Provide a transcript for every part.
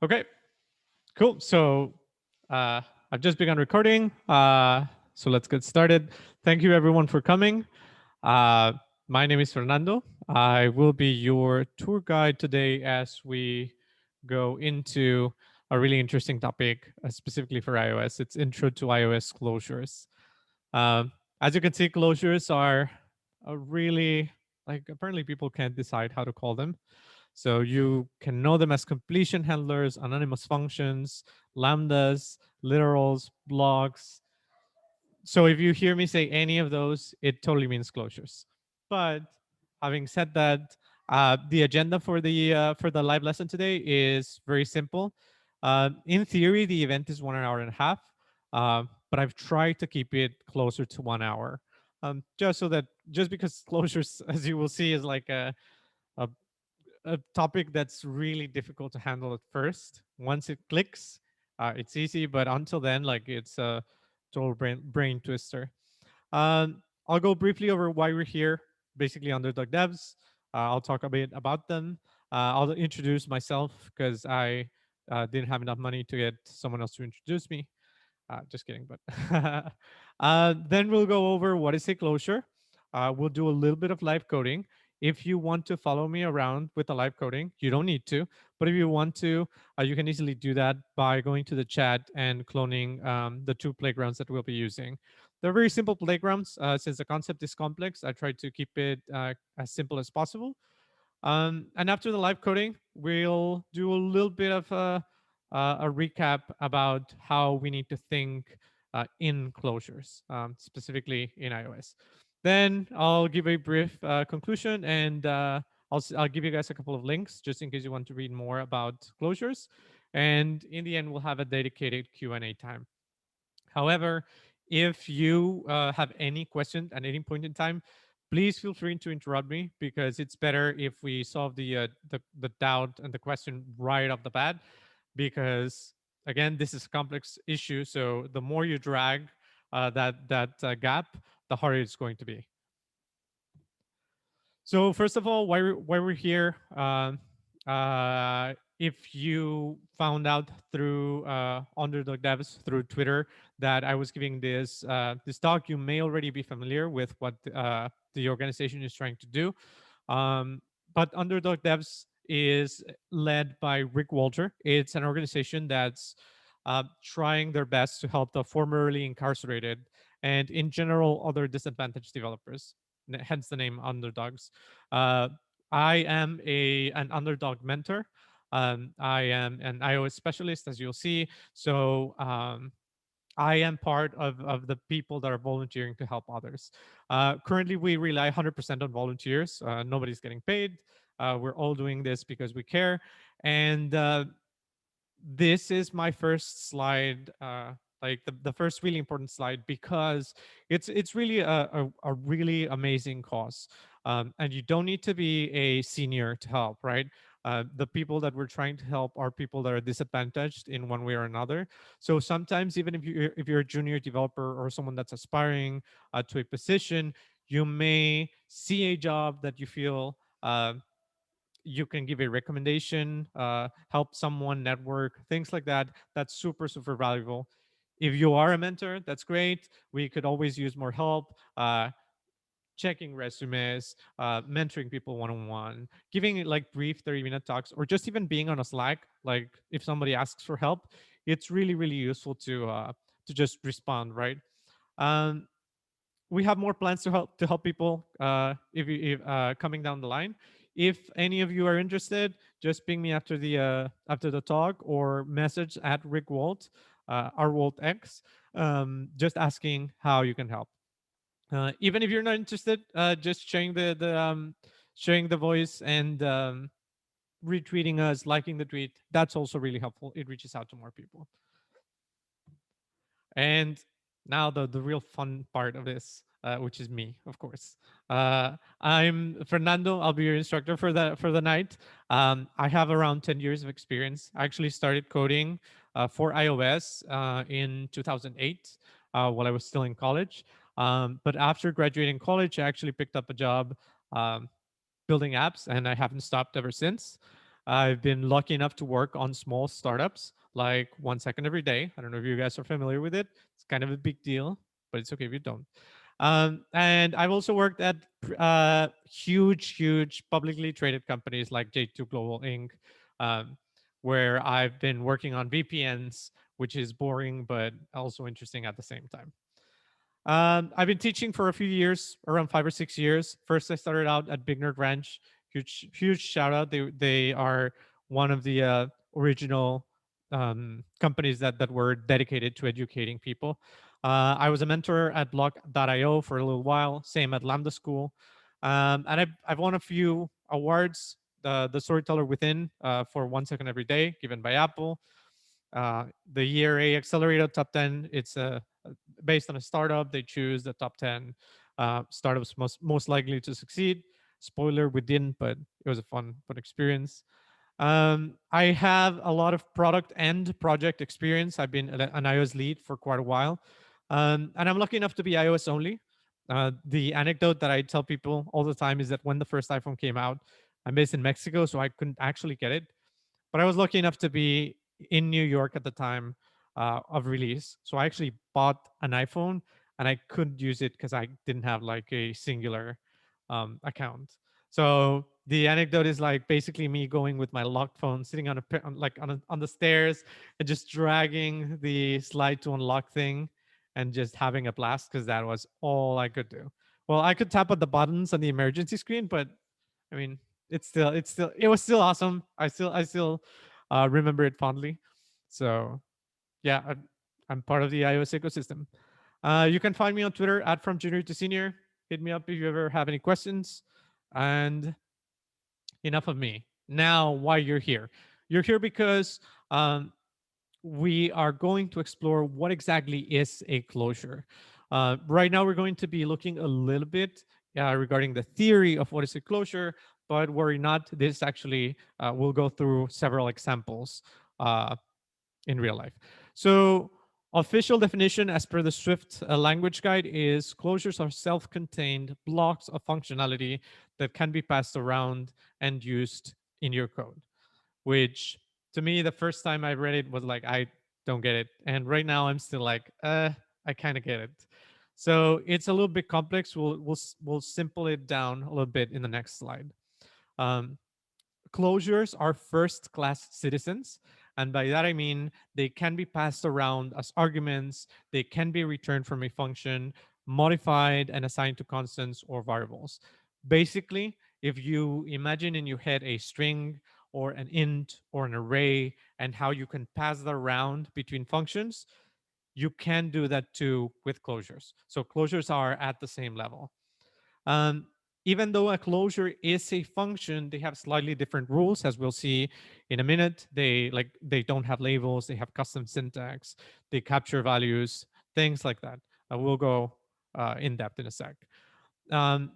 Okay, cool. So I've just begun recording. So let's get started. Thank you everyone for coming. Uh, my name is Fernando. I will be your tour guide today as we go into a really interesting topic, specifically for iOS. It's Intro to iOS Closures. Um, as you can see, closures are a really, like, apparently people can't decide how to call them. So you can know them as completion handlers, anonymous functions, lambdas, literals, blocks. So if you hear me say any of those, it totally means closures. But having said that, the agenda for the live lesson today is very simple. In theory, the event is 1 hour and a half, but I've tried to keep it closer to 1 hour, just so that just because closures, as you will see, is like a a topic that's really difficult to handle at first. Once it clicks, it's easy, but until then, like, it's a total brain twister. I'll go briefly over why we're here. Basically, Underdog Devs. I'll talk a bit about them. I'll introduce myself because I didn't have enough money to get someone else to introduce me. Just kidding, but then we'll go over what is a closure. We'll do a little bit of live coding. If you want to follow me around with the live coding, you don't need to. But if you want to, you can easily do that by going to the chat and cloning the two playgrounds that we'll be using. They're very simple playgrounds. Since the concept is complex, I try to keep it as simple as possible. And after the live coding, we'll do a little bit of a recap about how we need to think in closures, specifically in iOS. Then I'll give a brief conclusion, and I'll give you guys a couple of links just in case you want to read more about closures. And in the end, we'll have a dedicated Q&A time. However, if you have any question at any point in time, please feel free to interrupt me, because it's better if we solve the doubt and the question right off the bat. Because again, this is a complex issue, so the more you drag that gap, the harder it's going to be. So first of all, why we're here? If you found out through Underdog Devs through Twitter that I was giving this talk, you may already be familiar with what the organization is trying to do. Um, but Underdog Devs is led by Rick Walter. It's an organization that's trying their best to help the formerly incarcerated and, in general, other disadvantaged developers. Hence the name Underdogs. Uh, I am an underdog mentor. I am an iOS specialist, as you'll see. So I am part of the people that are volunteering to help others. Currently, we rely 100% on volunteers. Nobody's getting paid. We're all doing this because we care. And this is my first slide, like the first really important slide, because it's really a really amazing cause. And you don't need to be a senior to help, right? The people that we're trying to help are people that are disadvantaged in one way or another. So sometimes, even if you're a junior developer or someone that's aspiring to a position, you may see a job that you feel you can give a recommendation, help someone network, things like that. That's super, super valuable. If you are a mentor, that's great. We could always use more help. Checking resumes, mentoring people one-on-one, giving it like brief 30-minute talks, or just even being on a Slack. Like if somebody asks for help, it's really, really useful to just respond, right? Um, we have more plans to help people if coming down the line. If any of you are interested, just ping me after the talk, or message at Rick Walt, rwaltx, just asking how you can help. Even if you're not interested, just sharing the voice and retweeting us, liking the tweet. That's also really helpful. It reaches out to more people. And now the real fun part of this, which is me, of course. I'm Fernando. I'll be your instructor for the night. I have around 10 years of experience. I actually started coding for iOS in 2008 while I was still in college. But after graduating college, I actually picked up a job building apps, and I haven't stopped ever since. I've been lucky enough to work on small startups like 1 second every day. I don't know if you guys are familiar with it. It's kind of a big deal, but it's okay if you don't. And I've also worked at huge publicly traded companies like J2 Global Inc., um, where I've been working on VPNs, which is boring but also interesting at the same time. I've been teaching for a few years, around 5 or 6 years. First, I started out at Big Nerd Ranch. Huge shout out. They are one of the original companies that were dedicated to educating people. I was a mentor at Block.io for a little while. Same at Lambda School, and I've won a few awards. The Storyteller Within for 1 second every day, given by Apple. The Year A Accelerator Top 10. It's based on a startup. They choose the top 10 startups most likely to succeed. Spoiler, we didn't, but it was a fun experience. I have a lot of product and project experience. I've been an iOS lead for quite a while, and I'm lucky enough to be iOS only. The anecdote that I tell people all the time is that when the first iPhone came out, I'm based in Mexico, so I couldn't actually get it. But I was lucky enough to be in New York at the time of release. So I actually bought an iPhone and I couldn't use it because I didn't have like a singular account. So the anecdote is like basically me going with my locked phone, sitting on on the stairs and just dragging the slide to unlock thing and just having a blast because that was all I could do. Well, I could tap on the buttons on the emergency screen, but I mean, it was still awesome. I still remember it fondly. So yeah, I'm part of the iOS ecosystem. You can find me on Twitter at from junior to senior. Hit me up if you ever have any questions. And enough of me. Now, why you're here? You're here because we are going to explore what exactly is a closure. Right now, we're going to be looking a little bit regarding the theory of what is a closure, but worry not. This actually will go through several examples uh, in real life. So, official definition as per the Swift language guide is closures are self contained blocks of functionality that can be passed around and used in your code, which to me the first time I read it was like I don't get it, and right now I'm still like I kind of get it. So it's a little bit complex. We'll simple it down a little bit in the next slide. um, Closures are first class citizens, and by that I mean they can be passed around as arguments, they can be returned from a function, modified and assigned to constants or variables. Basically, if you imagine in your head a string or an int or an array and how you can pass that around between functions, you can do that too with closures. So closures are at the same level. um, Even though a closure is a function, they have slightly different rules, as we'll see in a minute. They don't have labels, they have custom syntax, they capture values, things like that. We'll go in depth in a sec.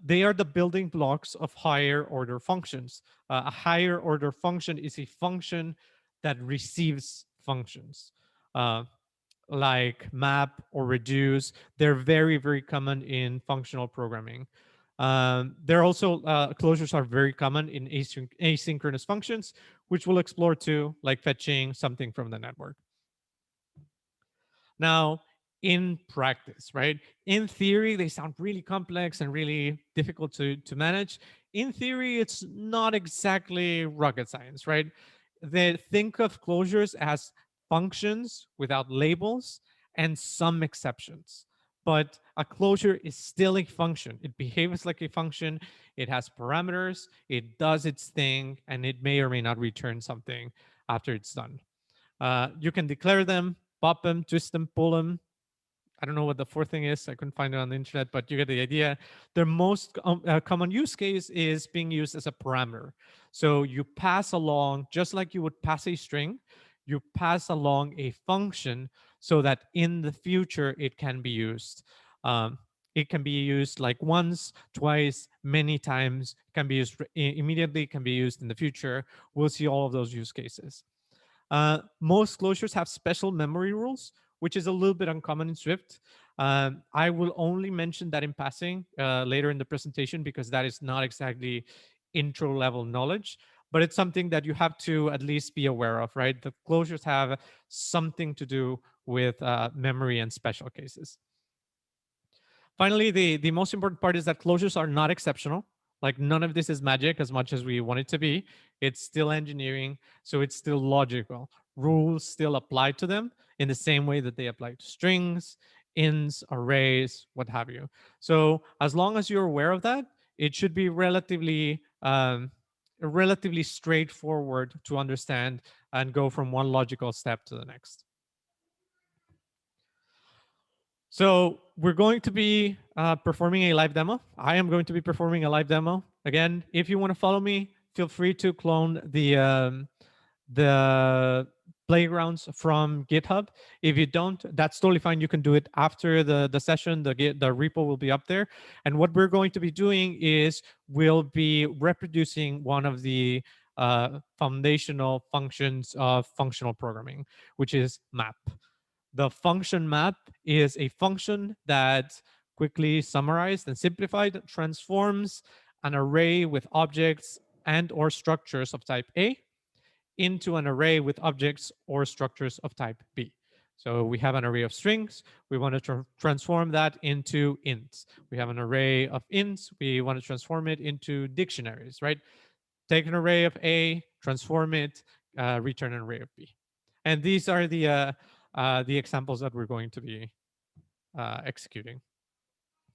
They are the building blocks of higher order functions. A higher order function is a function that receives functions. Uh, like map or reduce. They're very common in functional programming. They're also closures are very common in asynchronous functions, which we'll explore too, like fetching something from the network. Now, in practice, right? In theory, they sound really complex and really difficult to manage. In theory, it's not exactly rocket science, right? They think of closures as functions without labels and some exceptions. But a closure is still a function. It behaves like a function. It has parameters. It does its thing, and it may or may not return something after it's done. You can declare them, pop them, twist them, pull them. I don't know what the fourth thing is. I couldn't find it on the internet, but you get the idea. Their most common use case is being used as a parameter. So you pass along, just like you would pass a string, you pass along a function so that in the future it can be used. It can be used like once, twice, many times, can be used immediately, can be used in the future. We'll see all of those use cases. Most closures have special memory rules, which is a little bit uncommon in Swift. I will only mention that in passing later in the presentation because that is not exactly intro level knowledge. but it's something that you have to at least be aware of, right? The closures have something to do with memory and special cases. Finally, the most important part is that closures are not exceptional. Like none of this is magic as much as we want it to be. It's still engineering, so it's still logical. Rules still apply to them in the same way that they apply to strings, ints, arrays, what have you. So as long as you're aware of that, it should be relatively straightforward to understand and go from one logical step to the next. So we're going to be performing a live demo. I am going to be performing a live demo. Again, if you want to follow me, feel free to clone the playgrounds from GitHub. If you don't, that's totally fine. You can do it after the session. The repo will be up there. And what we're going to be doing is we'll be reproducing one of the foundational functions of functional programming, which is map. The function map is a function that, quickly summarized and simplified, transforms an array with objects and or structures of type A into an array with objects or structures of type B. So we have an array of strings. We want to transform that into ints. We have an array of ints. We want to transform it into dictionaries, right? Take an array of A, transform it, return an array of B. And these are the examples that we're going to be executing.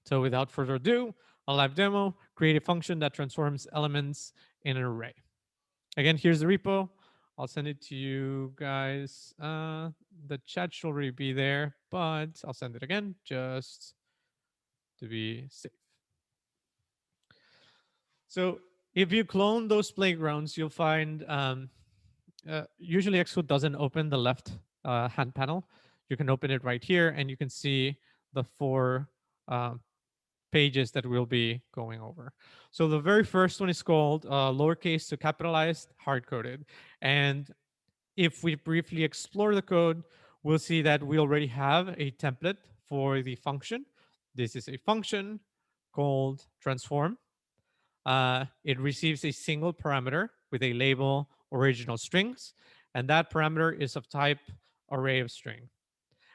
So without further ado, a live demo, create a function that transforms elements in an array. Again, here's the repo. I'll send it to you guys. The chat should already be there, but I'll send it again just to be safe. So if you clone those playgrounds, you'll find usually Xcode doesn't open the left hand panel. You can open it right here, and you can see the four uh, pages that we'll be going over. So the very first one is called lowercase to capitalized hard-coded. And if we briefly explore the code, we'll see that we already have a template for the function. This is a function called transform. It receives a single parameter with a label original strings, and that parameter is of type array of string.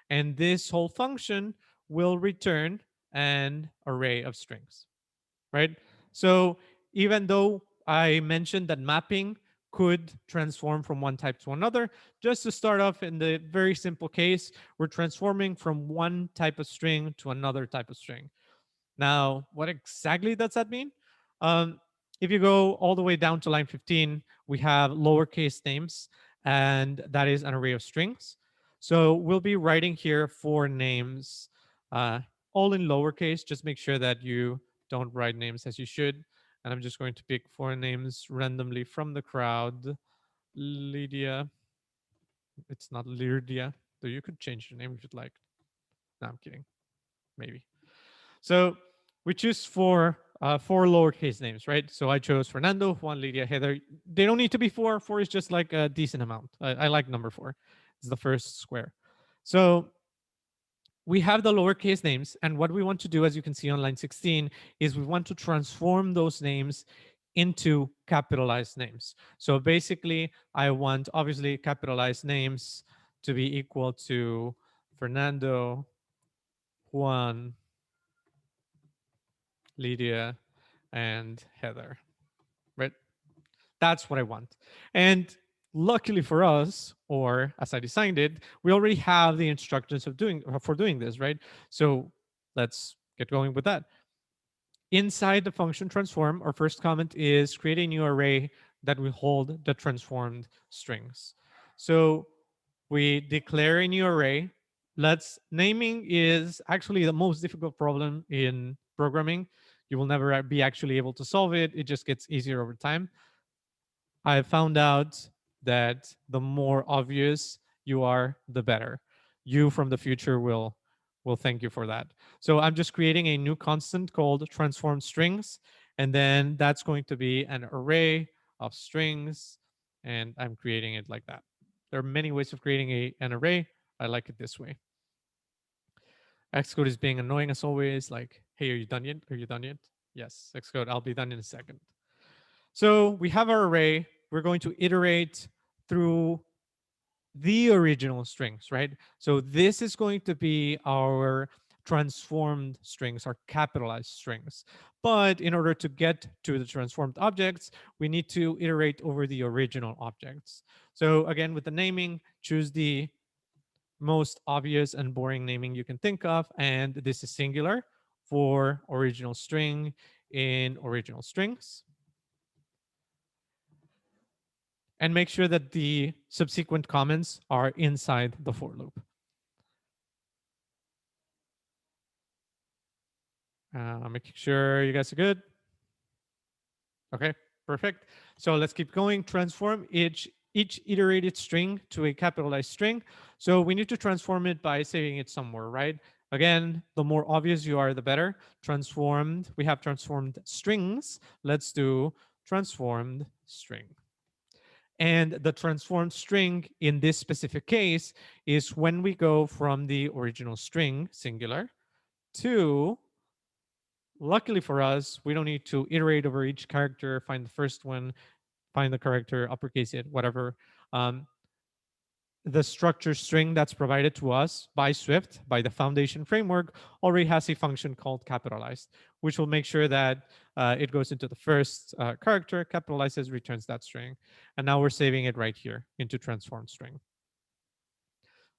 And this whole function will return an array of strings, right? So even though I mentioned that mapping could transform from one type to another, just to start off in the very simple case, we're transforming from one type of string to another type of string. Now, what exactly does that mean? If you go all the way down to line 15, we have lowercase names, and that is an array of strings. So we'll be writing here four names, all in lowercase. Just make sure that you don't write names as you should. And I'm just going to pick four names randomly from the crowd. Lydia. It's not Lydia, though you could change your name if you'd like. No, I'm kidding. Maybe. So we choose four lowercase names, right? So I chose Fernando, Juan, Lydia, Heather. They don't need to be four. Four is just like a decent amount. I like number four. It's the first square. So we have the lowercase names, and what we want to do, as you can see on line 16, is we want to transform those names into capitalized names. So basically, I want obviously capitalized names to be equal to Fernando, Juan, Lydia, and Heather, right? That's what I want. And luckily for us, or as I designed it, we already have the instructions for doing this, right? So let's get going with that. Inside the function transform, our first comment is create a new array that will hold the transformed strings. So we declare a new array. Naming is actually the most difficult problem in programming. You will never be actually able to solve it. It just gets easier over time. I found out that the more obvious you are, the better. You from the future will thank you for that. So I'm just creating a new constant called transform strings, and then that's going to be an array of strings, and I'm creating it like that. There are many ways of creating an array. I like it this way. Xcode is being annoying as always. Like, hey, are you done yet? Are you done yet? Yes, Xcode, I'll be done in a second. So we have our array. we're going to iterate through the original strings, right? So this is going to be our transformed strings, our capitalized strings. But in order to get to the transformed objects, we need to iterate over the original objects. So again, with the naming, choose the most obvious and boring naming you can think of. And this is singular for original string in original strings. And make sure that the subsequent comments are inside the for loop. Making sure you guys are good. Okay, perfect. So let's keep going. Transform each iterated string to a capitalized string. So we need to transform it by saving it somewhere, right? Again, the more obvious you are, the better. Transformed, we have transformed strings. Let's do transformed string. And the transformed string in this specific case is when we go from the original string, singular, to, luckily for us, we don't need to iterate over each character, find the first one, find the character, uppercase it, whatever. Um, the structure string that's provided to us by Swift, by the foundation framework, already has a function called capitalized, which will make sure that it goes into the first character, capitalizes, returns that string. And now we're saving it right here into transform string.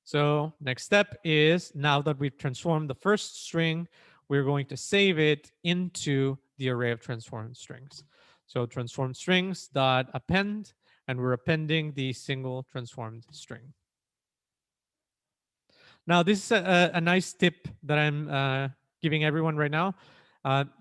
So next step is, now that we've transformed the first string, we're going to save it into the array of transformed strings. So transform strings dot append, and we're appending the single transformed string. Now, this is a nice tip that I'm giving everyone right now.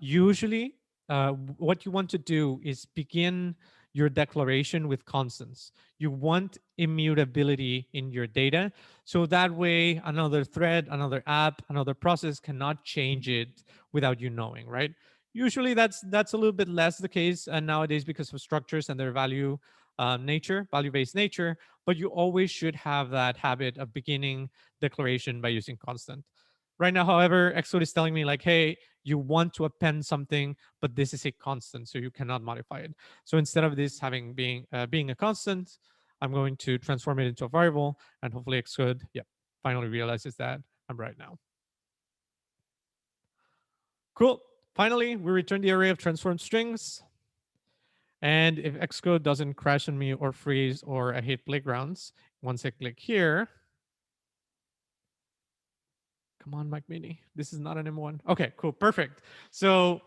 Usually, what you want to do is begin your declaration with constants. You want immutability in your data. So that way, another thread, another app, another process cannot change it without you knowing, right? Usually that's a little bit less the case nowadays because of structures and their value-based nature, but you always should have that habit of beginning declaration by using constant. Right now, however, Xcode is telling me like, hey, you want to append something, but this is a constant, so you cannot modify it. So instead of this being a constant, I'm going to transform it into a variable, and hopefully Xcode, finally realizes that I'm right now. Cool. Finally, we return the array of transformed strings. And if Xcode doesn't crash on me or freeze or I hate playgrounds, once I click here, come on, Mac Mini. This is not an M1. Okay, cool, perfect. So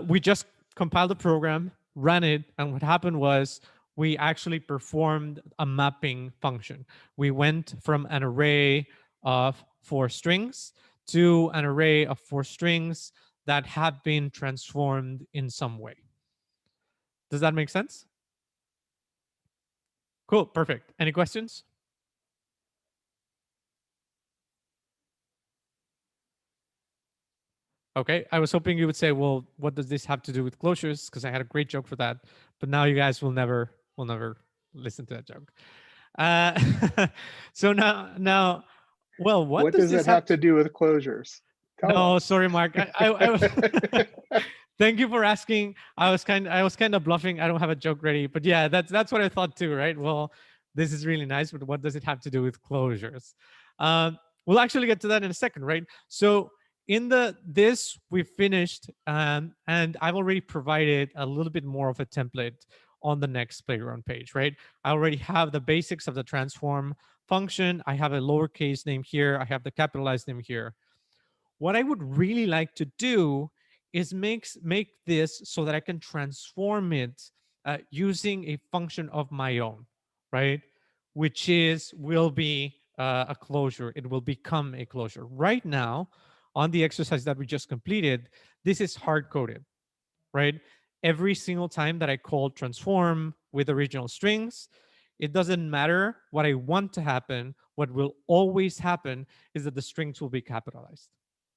we just compiled the program, ran it, and what happened was we actually performed a mapping function. We went from an array of 4 strings to an array of 4 strings that have been transformed in some way. Does that make sense? Cool, perfect. Any questions? Okay, I was hoping you would say, well, what does this have to do with closures? Because I had a great joke for that, but now you guys will never listen to that joke. So now, well, what What does does this it have to do with closures? Tell No, us. sorry, Mark. Thank you for asking. I was kind of bluffing. I don't have a joke ready, but yeah, that's what I thought too, right? Well, this is really nice, but what does it have to do with closures? We'll actually get to that in a second, right? So in this we've finished, and I've already provided a little bit more of a template on the next playground page, right? I already have the basics of the transform function. I have a lowercase name here. I have the capitalized name here. What I would really like to do is make this so that I can transform it using a function of my own, right? Which will be a closure. It will become a closure. Right now, on the exercise that we just completed, this is hard coded, right? Every single time that I call transform with original strings, it doesn't matter what I want to happen. What will always happen is that the strings will be capitalized,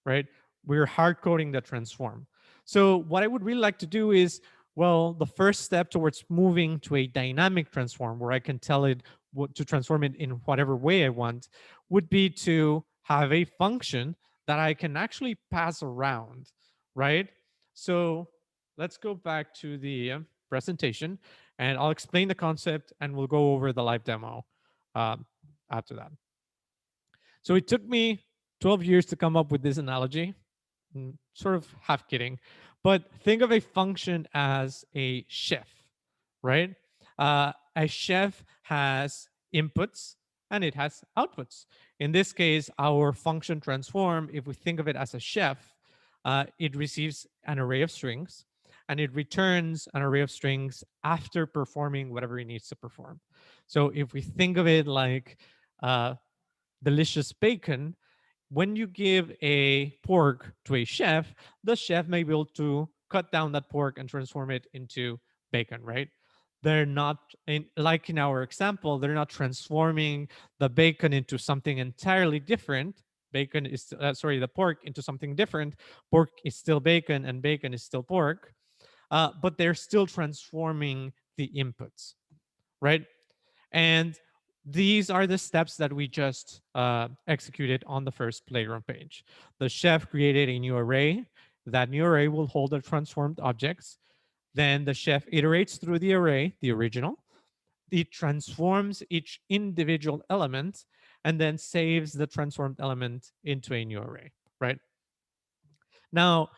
right? We're hard coding the transform. So what I would really like to do is, well, the first step towards moving to a dynamic transform where I can tell it what to transform it in whatever way I want would be to have a function that I can actually pass around, right? So let's go back to the presentation. And I'll explain the concept and we'll go over the live demo um, after that. So it took me 12 years to come up with this analogy, sort of half kidding, but think of a function as a chef, right? A chef has inputs and it has outputs. In this case, our function transform, if we think of it as a chef, it receives an array of strings and it returns an array of strings after performing whatever it needs to perform. So if we think of it like uh, delicious bacon, when you give a pork to a chef, the chef may be able to cut down that pork and transform it into bacon, right? They're not like in our example, they're not transforming the bacon into something entirely different. Bacon is sorry, the pork into something different. Pork is still bacon and bacon is still pork, but they're still transforming the inputs, right? And these are the steps that we just executed on the first playground page. The chef created a new array. That new array will hold the transformed objects. Then the chef iterates through the array, the original. It transforms each individual element and then saves the transformed element into a new array, right? Now,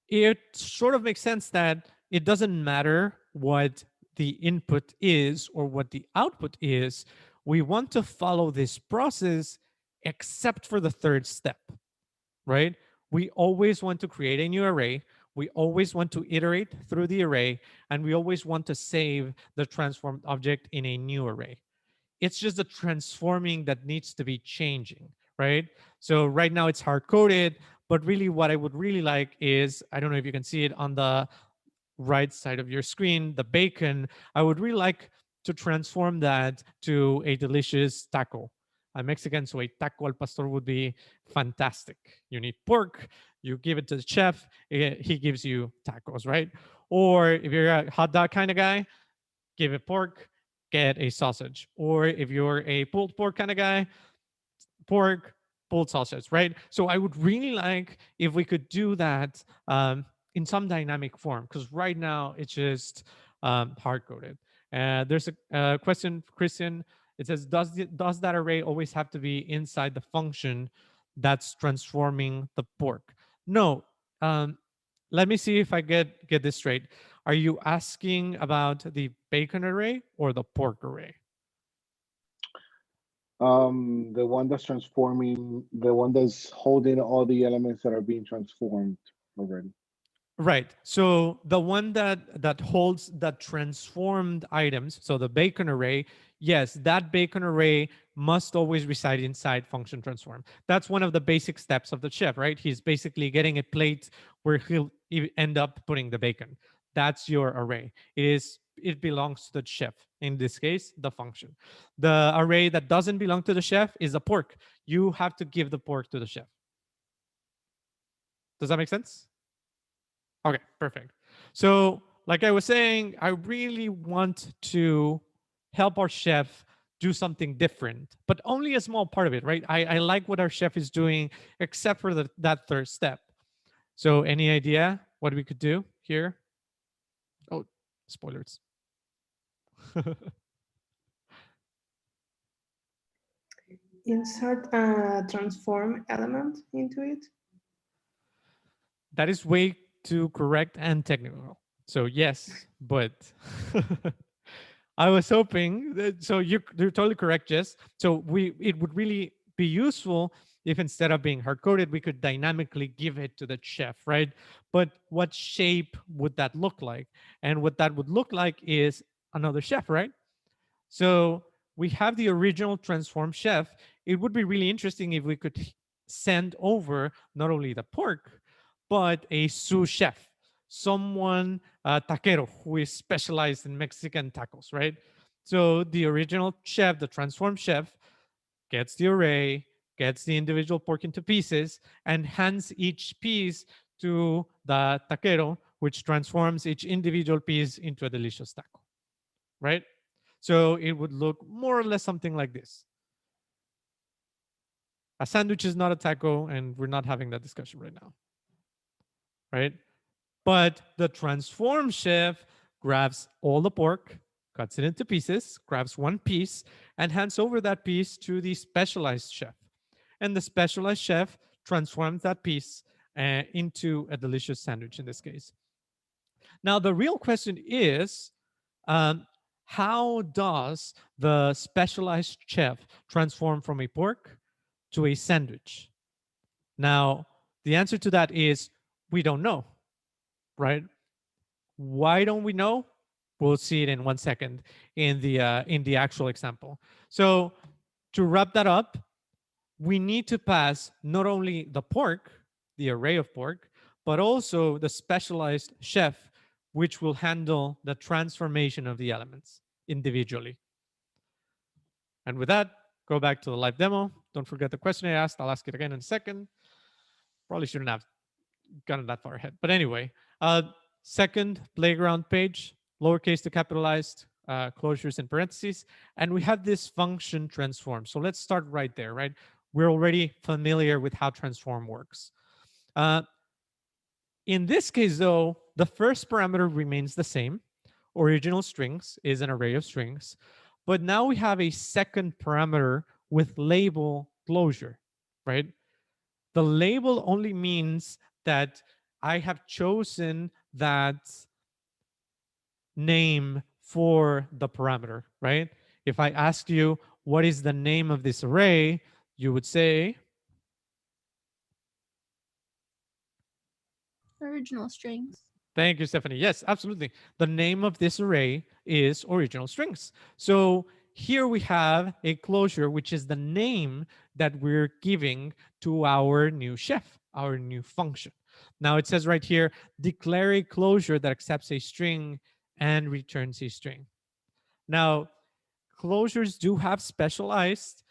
it sort of makes sense that it doesn't matter what the input is or what the output is. We want to follow this process except for the third step, right? We always want to create a new array. We always want to iterate through the array, and we always want to save the transformed object in a new array. It's just the transforming that needs to be changing, right? So right now it's hard coded, but really what I would really like is, I don't know if you can see it on the right side of your screen, the bacon, I would really like to transform that to a delicious taco. I'm Mexican, so a taco al pastor would be fantastic. You need pork, you give it to the chef, he gives you tacos, right? Or if you're a hot dog kind of guy, give it pork, get a sausage. Or if you're a pulled pork kind of guy, pork, pulled sausage, right? So I would really like if we could do that in some dynamic form, because right now it's just hard coded. There's a question, Christian. It says, does that array always have to be inside the function that's transforming the pork? No. Um, Let me see if I get this straight. Are you asking about the bacon array or the pork array? The one that's transforming, the one that's holding all the elements that are being transformed already. Right. So the one that holds the transformed items, so the bacon array, yes, that bacon array must always reside inside function transform. That's one of the basic steps of the chef, right? He's basically getting a plate where he'll end up putting the bacon. That's your array. It belongs to the chef. In this case, the function. The array that doesn't belong to the chef is the pork. You have to give the pork to the chef. Does that make sense? Okay, perfect. So, like I was saying, I really want to help our chef do something different, but only a small part of it, right? I like what our chef is doing, except for that third step. So, any idea what we could do here? Oh, spoilers. Insert a transform element into it. That is way too correct and technical. So, yes, but I was hoping that, so you're totally correct, Jess. So it would really be useful if instead of being hard coded, we could dynamically give it to the chef, right? But what shape would that look like? And what that would look like is another chef, right? So we have the original transform chef. It would be really interesting if we could send over not only the pork, but a sous chef, someone, taquero, who is specialized in Mexican tacos, right? So the original chef, the transformed chef, gets the array, gets the individual pork into pieces, and hands each piece to the taquero, which transforms each individual piece into a delicious taco, right? So it would look more or less something like this. A sandwich is not a taco, and we're not having that discussion right now, right? But the transform chef grabs all the pork, cuts it into pieces, grabs one piece, and hands over that piece to the specialized chef. And the specialized chef transforms that piece into a delicious sandwich in this case. Now, the real question is, um, how does the specialized chef transform from a pork to a sandwich? Now, the answer to that is we don't know, right? Why don't we know? We'll see it in 1 second in the actual example. So to wrap that up, we need to pass not only the pork, the array of pork, but also the specialized chef, which will handle the transformation of the elements individually. And with that, go back to the live demo. Don't forget the question I asked. I'll ask it again in a second. Probably shouldn't have gotten that far ahead. But anyway, second playground page, lowercase to capitalized, closures in parentheses. And we have this function transform. So let's start right there, right? We're already familiar with how transform works. In this case, though, the first parameter remains the same. Original strings is an array of strings. But now we have a second parameter with label closure, right? The label only means that I have chosen that name for the parameter, right? If I asked you, what is the name of this array? You would say, Original strings. thank you, Stephanie. Yes, absolutely. The name of this array is original strings. So here we have a closure, which is the name that we're giving to our new chef, our new function. Now it says right here, declare a closure that accepts a string and returns a string. Now, closures do have specialized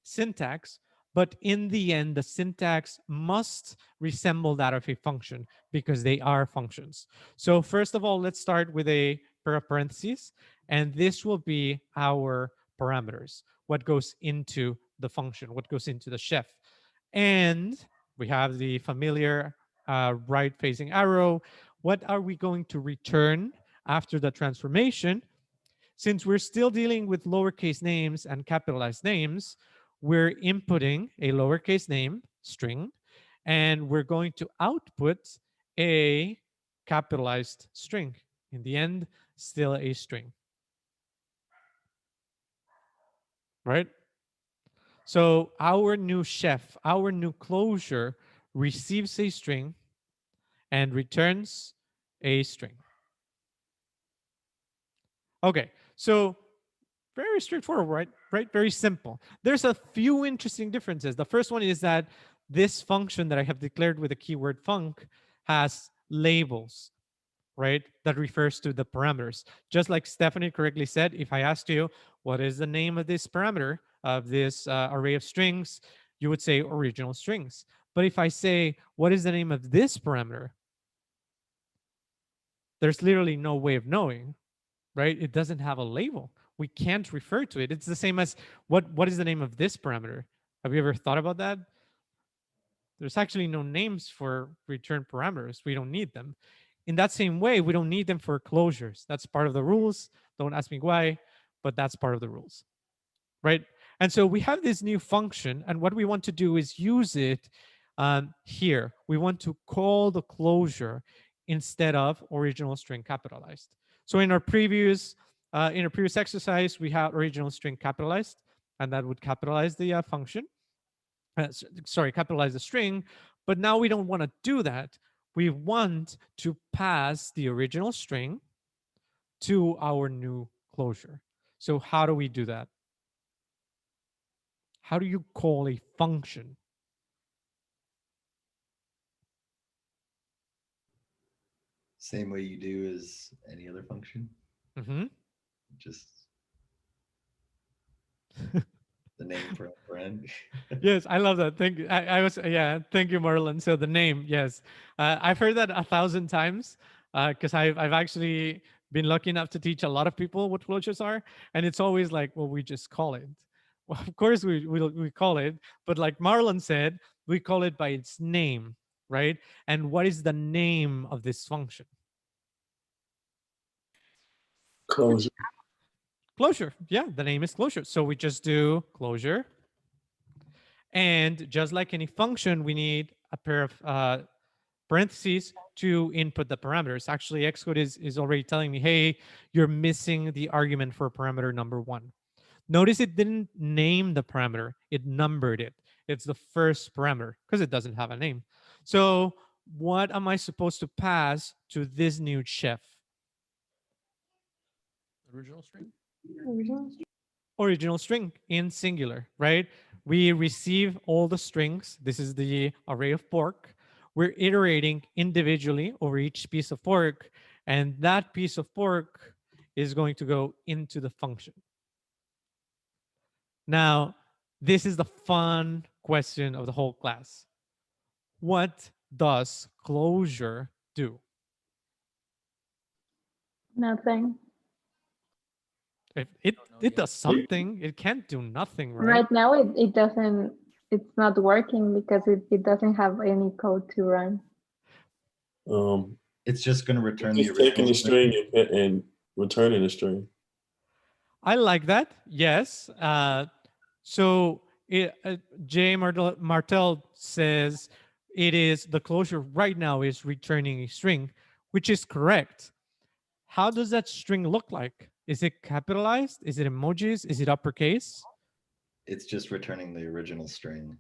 syntax, but in the end, the syntax must resemble that of a function because they are functions. So first of all, let's start with a parentheses, and this will be our parameters, what goes into the function, what goes into the chef. And we have the familiar right-facing arrow. What are we going to return after the transformation? Since we're still dealing with lowercase names and capitalized names, we're inputting a lowercase name string, and we're going to output a capitalized string. In the end, still a string. Right? So our new chef, our new closure receives a string and returns a string. Okay, so very straightforward, right? Right? Very simple. There's a few interesting differences. The first one is that this function that I have declared with the keyword func has labels, right? That refers to the parameters. Just like Stephanie correctly said, if I asked you, what is the name of this parameter of this array of strings, you would say original strings. But if I say, what is the name of this parameter? There's literally no way of knowing, right? It doesn't have a label. We can't refer to it. It's the same as what is the name of this parameter? Have you ever thought about that? There's actually no names for return parameters. We don't need them. In that same way, we don't need them for closures. That's part of the rules. Don't ask me why, but that's part of the rules, right? And so we have this new function, and what we want to do is use it here. We want to call the closure instead of original string capitalized. So in our previous exercise, we have original string capitalized, and that would capitalize the function. Capitalize the string. But now we don't want to do that. We want to pass the original string to our new closure. So how do we do that? How do you call a function? Same way you do as any other function. Mm-hmm. Just the name for a friend. Yes, I love that. Thank you. Thank you, Marlon. So the name, yes, I've heard that 1,000 times because I've actually been lucky enough to teach a lot of people what closures are, and it's always like, well, we just call it. Well, of course we call it, but like Marlon said, we call it by its name, right? And what is the name of this function? Closure. Closure. Yeah, the name is closure. So we just do closure. And just like any function, we need a pair of parentheses to input the parameters. Actually, Xcode is already telling me, hey, you're missing the argument for parameter number 1. Notice it didn't name the parameter, it numbered it. It's the first parameter because it doesn't have a name. So what am I supposed to pass to this new chef? Original string. Original string in singular, right? We receive all the strings. This is the array of pork. We're iterating individually over each piece of pork, and that piece of pork is going to go into the function. Now, this is the fun question of the whole class. What does closure do? Nothing. If it Don't know it yet. does something. It can't do nothing, right? Right now, it doesn't, it's not working because it doesn't have any code to run. It's just going to return the Just taking original the string and returning the string. I like that. Yes. So J. Martel says it is the closure right now is returning a string, which is correct. How does that string look like? Is it capitalized? Is it emojis? Is it uppercase? It's just returning the original string.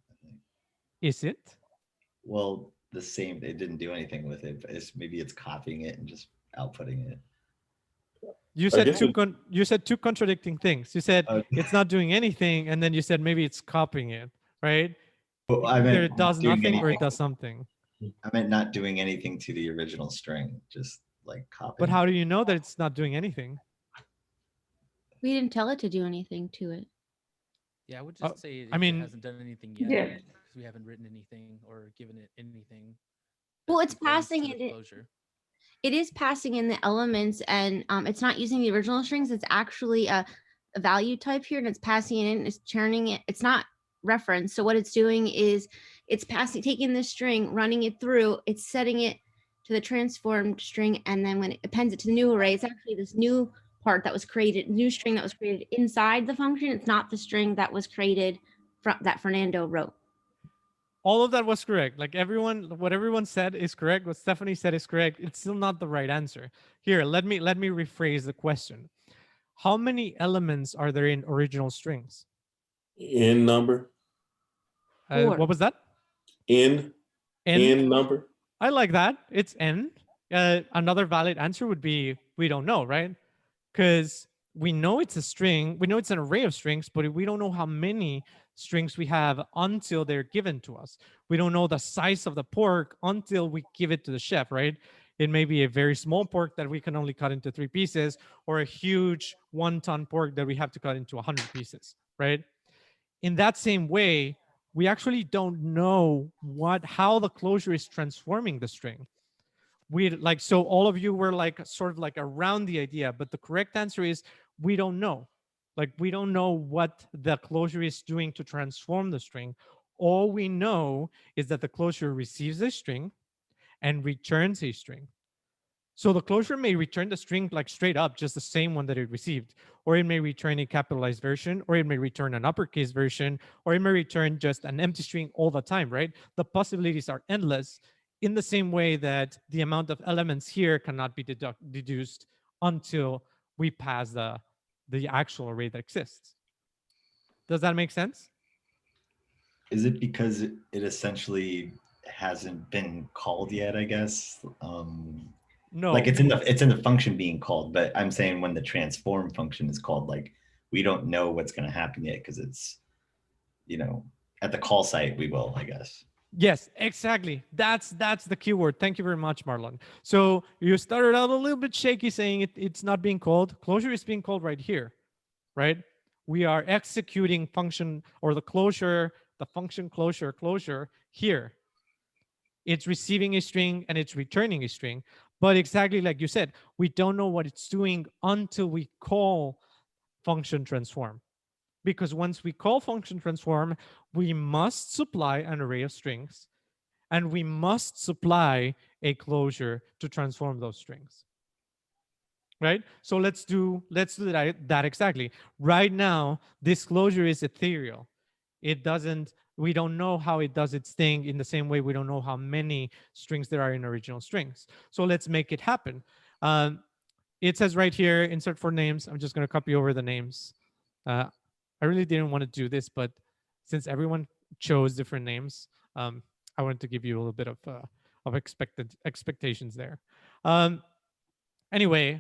I think. Is it? Well, the same. It didn't do anything with it. But maybe it's copying it and just outputting it. You I said guess you said two contradicting things. You said Okay. it's not doing anything, and then you said maybe it's copying it, right? Well, I Either meant it does doing nothing or it anything. does something. I meant not doing anything to the original string, just like copying. But how do you know that it's not doing anything? We didn't tell it to do anything to it. Yeah, I would just say I mean- it hasn't done anything yet. Yeah. Because we haven't written anything or given it anything. Well, that it's conforms to passing the it- closure. It is passing in the elements, and it's not using the original strings. It's actually a value type here, and it's passing it in. It's turning it. It's not reference. So what it's doing is it's taking this string, running it through. It's setting it to the transformed string, and then when it appends it to the new array, it's actually this new part that was created, new string that was created inside the function. It's not the string that was created from that Fernando wrote. All of that was correct. Like what everyone said is correct. What Stephanie said is correct. It's still not the right answer. Here, let me rephrase the question. How many elements are there in original strings? N number. Four. What was that? N number. I like that. It's n. Another valid answer would be we don't know, right? Because we know it's a string. We know it's an array of strings, but we don't know how many strings we have until they're given to us. We don't know the size of the pork until we give it to the chef, right? It may be a very small pork that we can only cut into 3 pieces, or a huge 1-ton pork that we have to cut into 100 pieces, right? In that same way, we actually don't know how the closure is transforming the string. So all of you were like sort of like around the idea, but the correct answer is we don't know. Like we don't know what the closure is doing to transform the string. All we know is that the closure receives a string and returns a string. So the closure may return the string like straight up, just the same one that it received, or it may return a capitalized version, or it may return an uppercase version, or it may return just an empty string all the time, right? The possibilities are endless, in the same way that the amount of elements here cannot be deduced until we pass the actual array that exists. Does that make sense? Is it because it essentially hasn't been called yet? I guess. No. Like it's in the function being called, but I'm saying when the transform function is called, like we don't know what's going to happen yet because it's, at the call site we will, I guess. Yes, exactly. That's the keyword. Thank you very much, Marlon. So you started out a little bit shaky saying it's not being called. Closure is being called right here, right? We are executing function or the function closure here. It's receiving a string and it's returning a string. But exactly like you said, we don't know what it's doing until we call function transform. Because once we call function transform, we must supply an array of strings and we must supply a closure to transform those strings. right? So let's do that exactly. Right now, disclosure is ethereal. It doesn't, we don't know how it does its thing in the same way we don't know how many strings there are in original strings. So let's make it happen. It says right here, insert for names. I'm just going to copy over the names. I really didn't want to do this, but since everyone chose different names, I wanted to give you a little bit of expectations there. Anyway,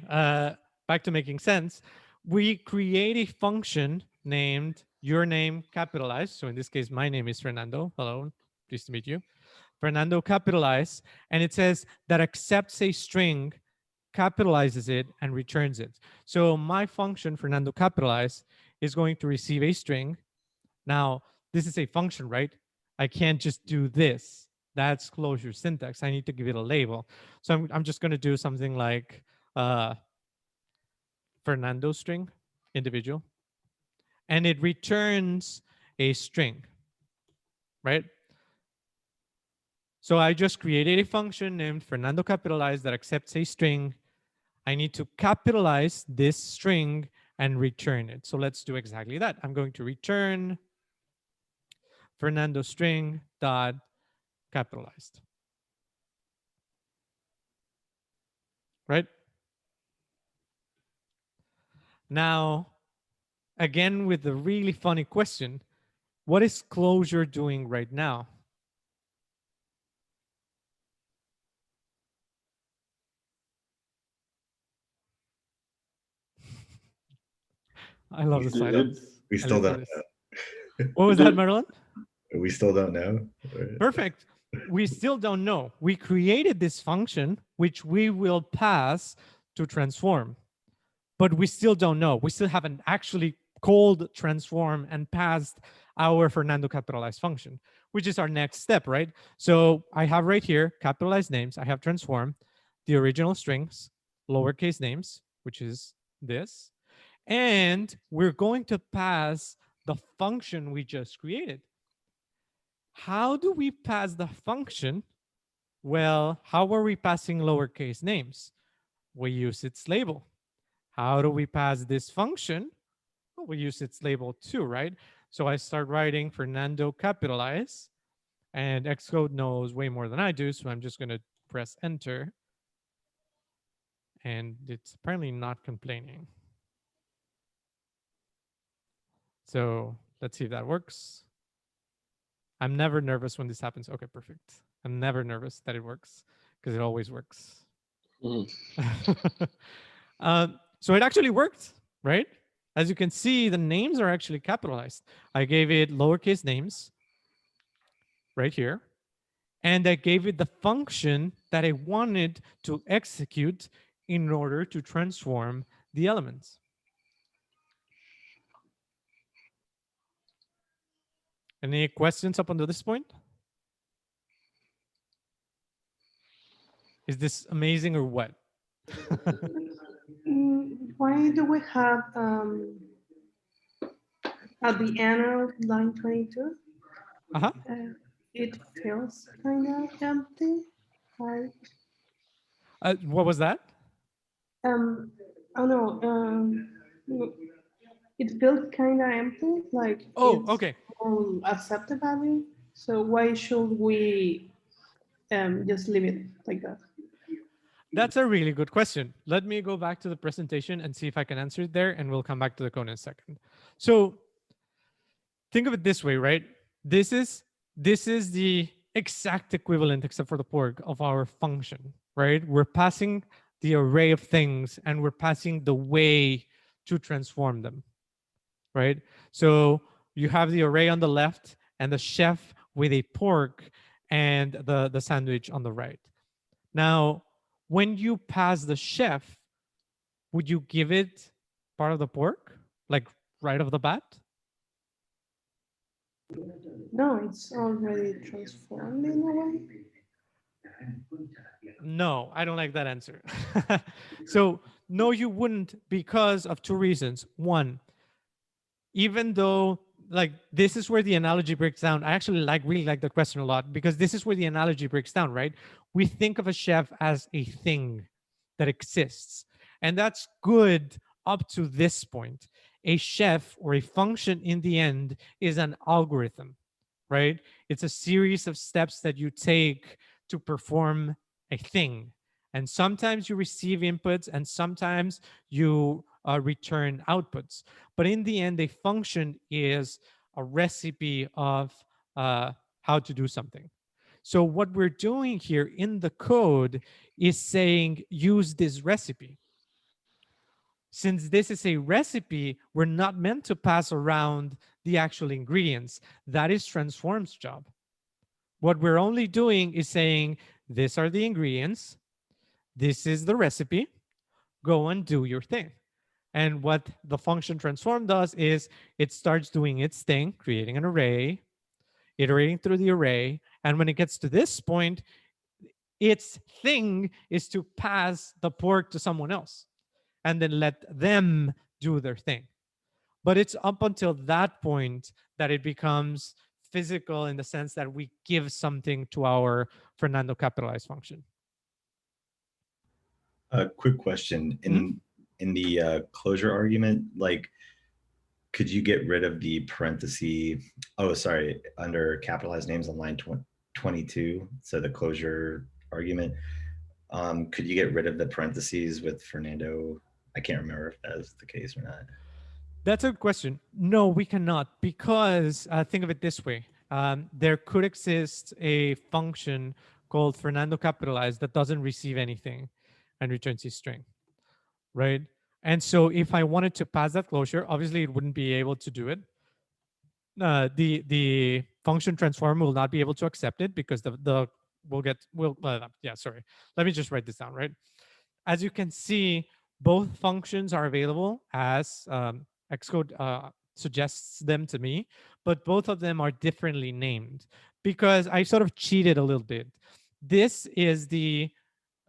back to making sense. We create a function named your name capitalized. So in this case, my name is Fernando. Hello, pleased to meet you. Fernando capitalized, and it says that accepts a string, capitalizes it, and returns it. So my function, Fernando capitalized, is going to receive a string. Now, this is a function, right? I can't just do this. That's closure syntax. I need to give it a label. So I'm just going to do something like Fernando string, individual, and it returns a string, right? So I just created a function named Fernando capitalized that accepts a string. I need to capitalize this string and return it. So let's do exactly that. I'm going to return Fernando string dot capitalized, right? Now, again, with the really funny question, what is closure doing right now? I love the silence. We still don't know. What was that, Marilyn? We still don't know. Perfect. We still don't know. We created this function, which we will pass to transform, but we still don't know. We still haven't actually called transform and passed our Fernando capitalized function, which is our next step, right? So I have right here capitalized names. I have transform, the original strings, lowercase names, which is this. And we're going to pass the function we just created. How do we pass the function? Well, how are we passing lowercase names? We use its label. How do we pass this function? Well, we use its label too, right? So I start writing Fernando capitalize, and Xcode knows way more than I do, so I'm just going to press enter. And it's apparently not complaining. So let's see if that works. I'm never nervous when this happens. Okay, perfect. I'm never nervous that it works because it always works. So it actually worked, right? As you can see, the names are actually capitalized. I gave it lowercase names right here. And I gave it the function that I wanted to execute in order to transform the elements. Any questions up until this point? Is this amazing or what? Why do we have at the end of line 22? It feels kind of empty. Like, what was that? oh no, it feels kind of empty. Like, oh, okay. Accept the value. So why should we just leave it like that? That's a really good question. Let me go back to the presentation and see if I can answer it there, and we'll come back to the code in a second. So think of it this way, right? This is the exact equivalent, except for the pork, of our function, right? We're passing the array of things, and we're passing the way to transform them, right? So you have the array on the left and the chef with a pork and the sandwich on the right. Now, when you pass the chef, would you give it part of the pork, like right off the bat? No, it's already transformed in a way. No, I don't like that answer. So no, you wouldn't, because of two reasons. One, even though like this is where the analogy breaks down. I actually really like the question a lot, because this is where the analogy breaks down, right? We think of a chef as a thing that exists. And that's good up to this point. A chef or a function in the end is an algorithm, right? It's a series of steps that you take to perform a thing. And sometimes you receive inputs and sometimes you return outputs. But in the end, a function is a recipe of how to do something. So what we're doing here in the code is saying, use this recipe. Since this is a recipe, we're not meant to pass around the actual ingredients. That is Transform's job. What we're only doing is saying, these are the ingredients. This is the recipe. Go and do your thing. And what the function transform does is it starts doing its thing, creating an array, iterating through the array. And when it gets to this point, its thing is to pass the pork to someone else and then let them do their thing. But it's up until that point that it becomes physical in the sense that we give something to our Fernando capitalized function. A quick question. In the closure argument, like, could you get rid of the parenthesis? Oh, sorry, under capitalized names on line 22. So the closure argument. Could you get rid of the parentheses with Fernando? I can't remember if that is the case or not. That's a good question. No, we cannot, because think of it this way. There could exist a function called Fernando capitalized that doesn't receive anything and returns a string, right? And so if I wanted to pass that closure, obviously it wouldn't be able to do it. The function transform will not be able to accept it because sorry. Let me just write this down, right? As you can see, both functions are available as Xcode suggests them to me, but both of them are differently named because I sort of cheated a little bit. This is the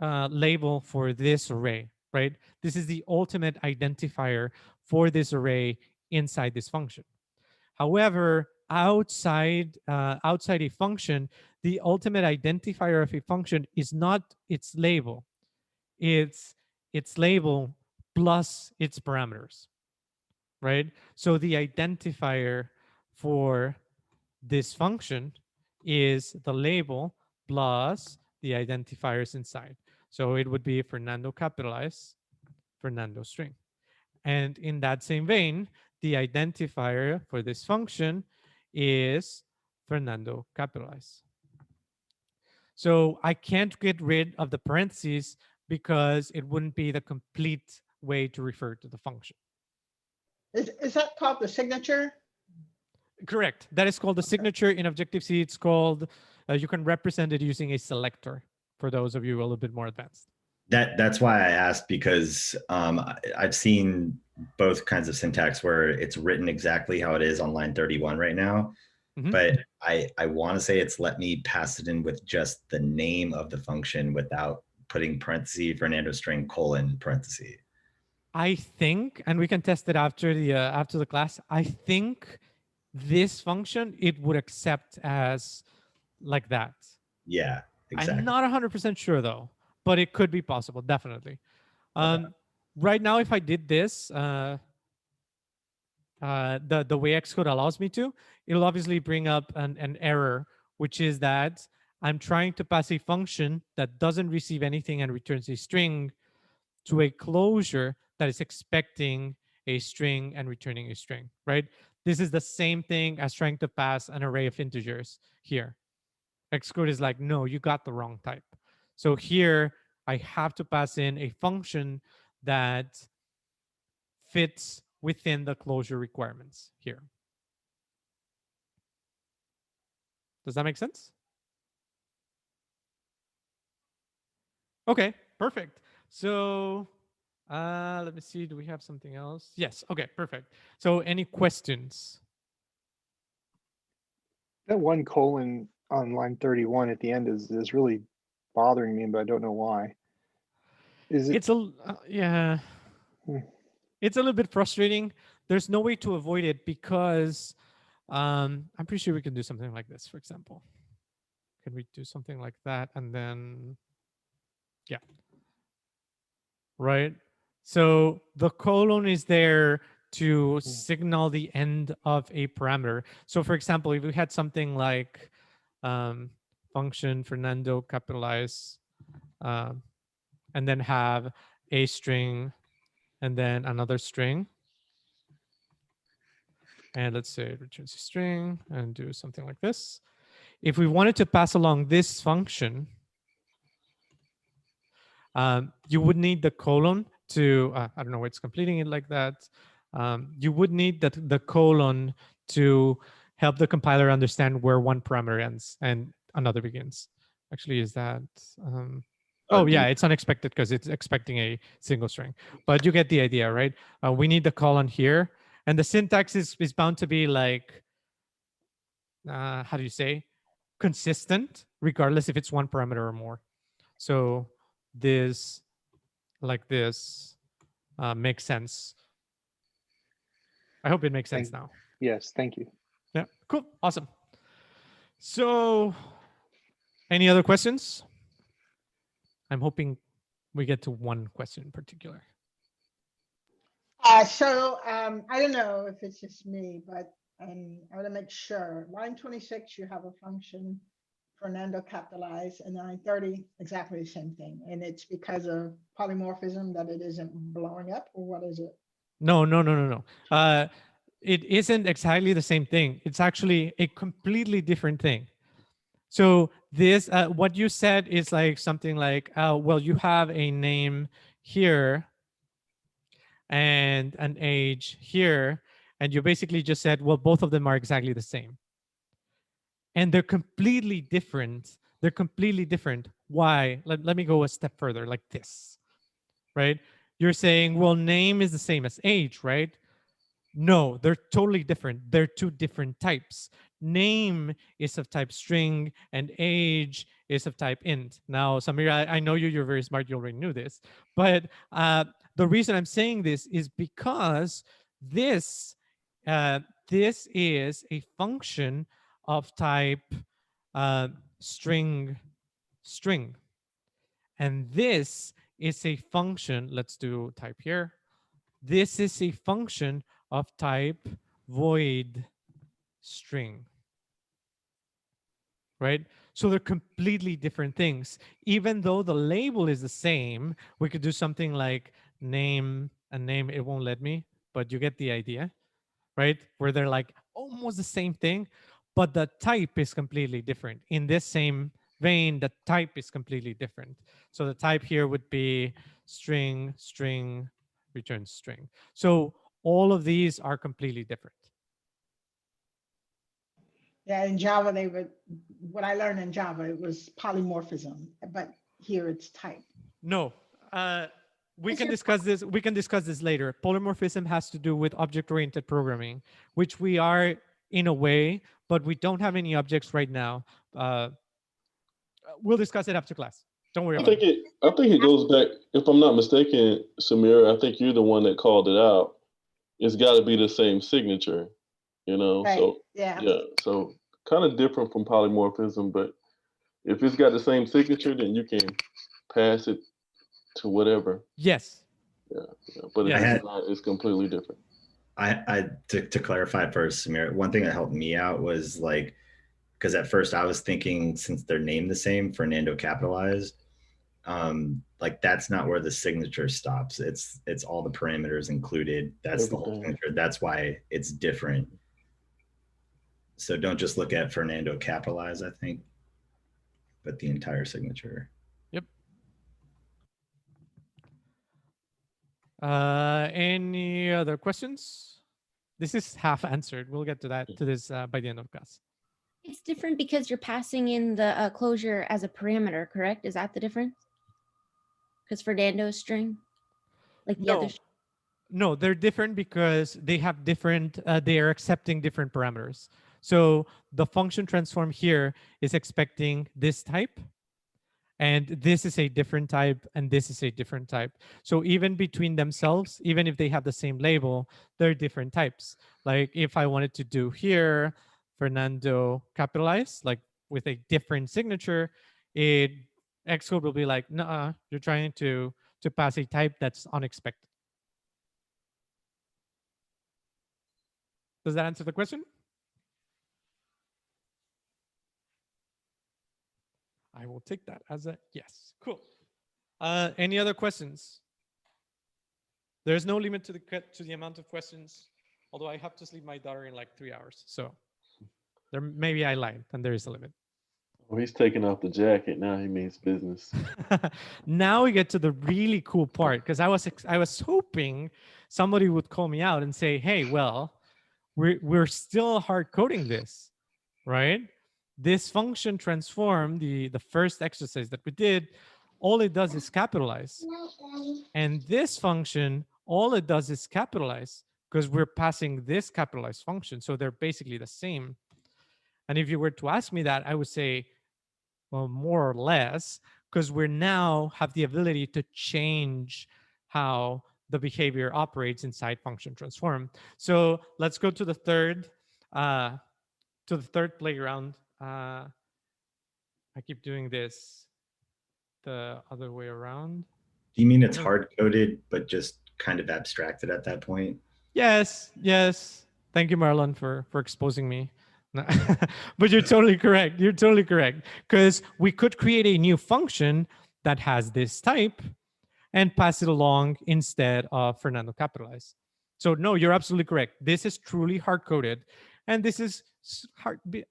label for this array, right? This is the ultimate identifier for this array inside this function. However, outside a function, the ultimate identifier of a function is not its label. It's its label plus its parameters, right? So the identifier for this function is the label plus the identifiers inside. So it would be Fernando capitalized, Fernando string. And in that same vein, the identifier for this function is Fernando capitalized. So I can't get rid of the parentheses because it wouldn't be the complete way to refer to the function. Is that called the signature? Correct. That is called the signature. In Objective-C, it's called, you can represent it using a selector for those of you a little bit more advanced. That's why I asked, because I've seen both kinds of syntax where it's written exactly how it is on line 31 right now. But I want to say it's let me pass it in with just the name of the function without putting parenthesis, Fernando string, colon, parenthesis. I think, and we can test it after the class, I think this function, it would accept as like that. Yeah, exactly. I'm not 100% sure though, but it could be possible, definitely. Right now, if I did this, the way Xcode allows me to, it'll obviously bring up an error, which is that I'm trying to pass a function that doesn't receive anything and returns a string to a closure that is expecting a string and returning a string, right? This is the same thing as trying to pass an array of integers here. Xcode is like, no, you got the wrong type. So here, I have to pass in a function that fits within the closure requirements here. Does that make sense? Okay, perfect. So let me see, do we have something else? Yes, okay, perfect. So any questions? That one colon on line 31 at the end is really bothering me, but I don't know why. Is it? It's yeah. It's a little bit frustrating. There's no way to avoid it because I'm pretty sure we can do something like this, for example. Can we do something like that? And then, yeah. Right. So the colon is there to signal the end of a parameter. So for example, if we had something like function Fernando capitalize, and then have a string and then another string. And let's say it returns a string and do something like this. If we wanted to pass along this function, you would need the colon to, I don't know why it's completing it like that. You would need the colon to help the compiler understand where one parameter ends and another begins. Actually, is that, oh yeah, it's unexpected because it's expecting a single string, but you get the idea, right? We need the colon here, and the syntax is bound to be like, how do you say, consistent, regardless if it's one parameter or more. So this, like this, makes sense. I hope it makes sense now. Yes, thank you. Yeah, cool, awesome. So, any other questions? I'm hoping we get to one question in particular. I don't know if it's just me, but I want to make sure. Line 26, you have a function, Fernando capitalized, and line 30, exactly the same thing. And it's because of polymorphism that it isn't blowing up, or what is it? No. It isn't exactly the same thing. It's actually a completely different thing. So this, what you said is like something like, well, you have a name here and an age here, and you basically just said, well, both of them are exactly the same. And they're completely different. They're completely different. Why? Let me go a step further, like this, right? You're saying, well, name is the same as age, right? No, they're totally different. They're two different types. Name is of type string and age is of type int. Now, Samira, I know you're very smart. You already knew this. But the reason I'm saying this is because this is a function of type string. And this is a function, let's do type here. This is a function of type void string, right? So they're completely different things. Even though the label is the same, we could do something like name and name, it won't let me, but you get the idea, right? Where they're like almost the same thing, but the type is completely different. In this same vein, the type is completely different. So the type here would be string, string, return string. So all of these are completely different. Yeah, in Java, what I learned in Java, it was polymorphism, but here it's type. No, we can discuss this. We can discuss this later. Polymorphism has to do with object-oriented programming, which we are in a way, but we don't have any objects right now. We'll discuss it after class. Don't worry about it. I think it goes back, if I'm not mistaken, Samira, I think you're the one that called it out. It's got to be the same signature, you know? Right. So, yeah. So kind of different from polymorphism, but if it's got the same signature, then you can pass it to whatever. Yes. Yeah. But if it's not, it's completely different. To clarify first, Samir, one thing that helped me out was like, because at first I was thinking, since they're named the same, Fernando capitalized, like that's not where the signature stops. It's all the parameters included. That's the whole signature. That's why it's different. So don't just look at Fernando capitalized, I think, but the entire signature. Yep. Any other questions? This is half answered. We'll get to that by the end of class. It's different because you're passing in the closure as a parameter, correct? Is that the difference? Because Fernando's string, like the other. No, they're different because they have different. They are accepting different parameters. So the function transform here is expecting this type, and this is a different type, and this is a different type. So even between themselves, even if they have the same label, they're different types. Like if I wanted to do here, Fernando capitalized, like with a different signature, Xcode will be like, nah, you're trying to pass a type that's unexpected. Does that answer the question? I will take that as a yes. Cool. Any other questions? There's no limit to the amount of questions, although I have to sleep my daughter in like 3 hours. So there maybe I lied, and there is a limit. Well, he's taking off the jacket. Now he means business. Now we get to the really cool part, because I was hoping somebody would call me out and say, "Hey, well, we're still hard coding this, right? This function transform, the first exercise that we did, all it does is capitalize, and this function, all it does is capitalize because we're passing this capitalized function, so they're basically the same." And if you were to ask me that, I would say, well, more or less, because we now have the ability to change how the behavior operates inside function transform. So let's go to the third playground. I keep doing this the other way around. Do you mean it's hard coded, but just kind of abstracted at that point? Yes. Thank you, Marlon, for exposing me. But you're totally correct. You're totally correct. Because we could create a new function that has this type and pass it along instead of Fernando capitalized. So no, you're absolutely correct. This is truly hard-coded, and this is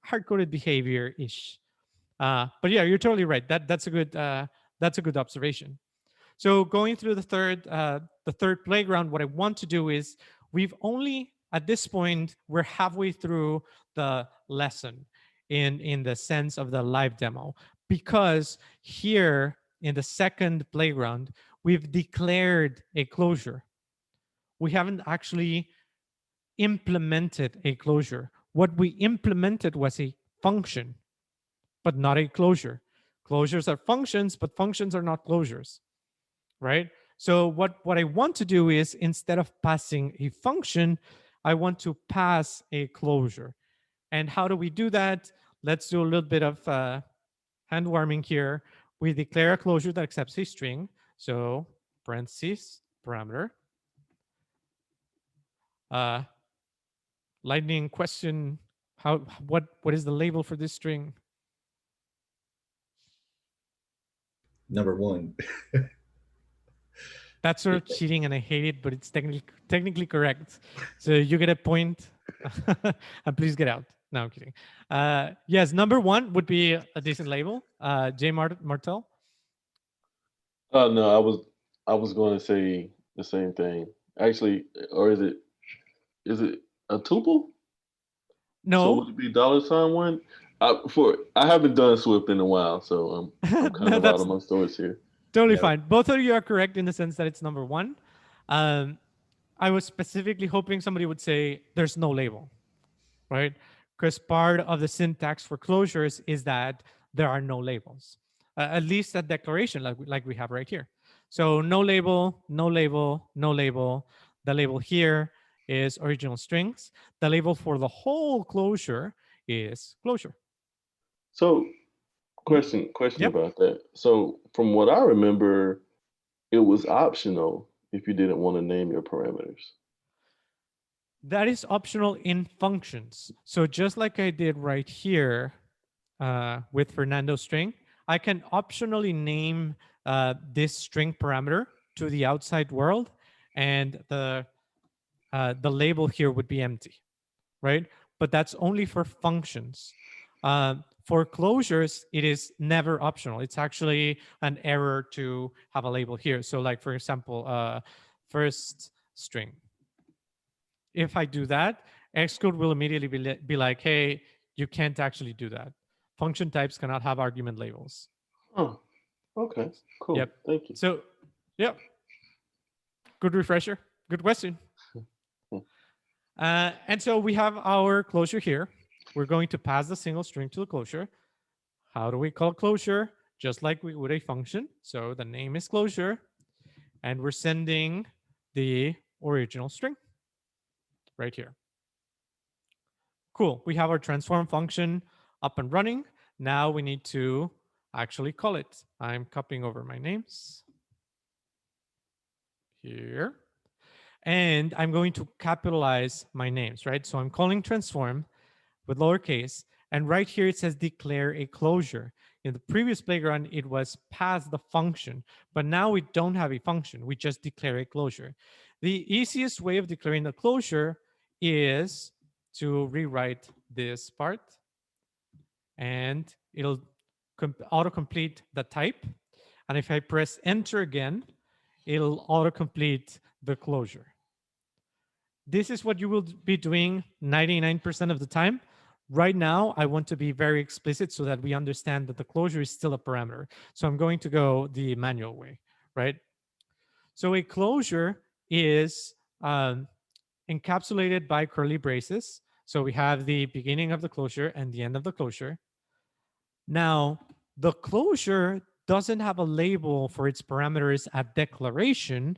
hard-coded behavior-ish. But yeah, you're totally right. That's a good observation. So going through the third playground, what I want to do is we've only, at this point, we're halfway through the lesson in the sense of the live demo, because here in the second playground, we've declared a closure. We haven't actually implemented a closure. What we implemented was a function, but not a closure. Closures are functions, but functions are not closures, right? So what I want to do is, instead of passing a function, I want to pass a closure. And how do we do that? Let's do a little bit of hand warming here. We declare a closure that accepts a string. So parentheses, parameter. Lightning question, what is the label for this string? Number 1. That's sort of cheating, and I hate it, but it's technically correct. So you get a point. And please get out. No, I'm kidding. Yes, number 1 would be a decent label. J. Martel. No, I was going to say the same thing. Actually, or is it a tuple? No. So would it be $1? I haven't done Swift in a while, so I'm kind of out of my stories here. Totally fine. Both of you are correct in the sense that it's number 1. I was specifically hoping somebody would say there's no label, right? Because part of the syntax for closures is that there are no labels, at least that declaration like we have right here. So no label, no label, no label. The label here is original strings. The label for the whole closure is closure. So question Yep. about that. So from what I remember, it was optional if you didn't want to name your parameters. That is optional in functions. So just like I did right here with Fernando string, I can optionally name this string parameter to the outside world, and the label here would be empty, right? But that's only for functions. For closures, it is never optional. It's actually an error to have a label here. So like, for example, first string. If I do that, Xcode will immediately be like, hey, you can't actually do that. Function types cannot have argument labels. Oh, okay, cool. Yep. Thank you. So, yep. Good refresher. Good question. And so we have our closure here. We're going to pass the single string to the closure. How do we call closure? Just like we would a function. So the name is closure, and we're sending the original string right here. Cool. We have our transform function up and running. Now we need to actually call it. I'm copying over my names here. And I'm going to capitalize my names, right? So I'm calling transform with lowercase. And right here, it says declare a closure. In the previous playground, it was pass the function, but now we don't have a function. We just declare a closure. The easiest way of declaring the closure is to rewrite this part, and it'll autocomplete the type. And if I press enter again, it'll autocomplete the closure. This is what you will be doing 99% of the time. Right now, I want to be very explicit so that we understand that the closure is still a parameter. So I'm going to go the manual way, right? So a closure is encapsulated by curly braces. So we have the beginning of the closure and the end of the closure. Now, the closure doesn't have a label for its parameters at declaration,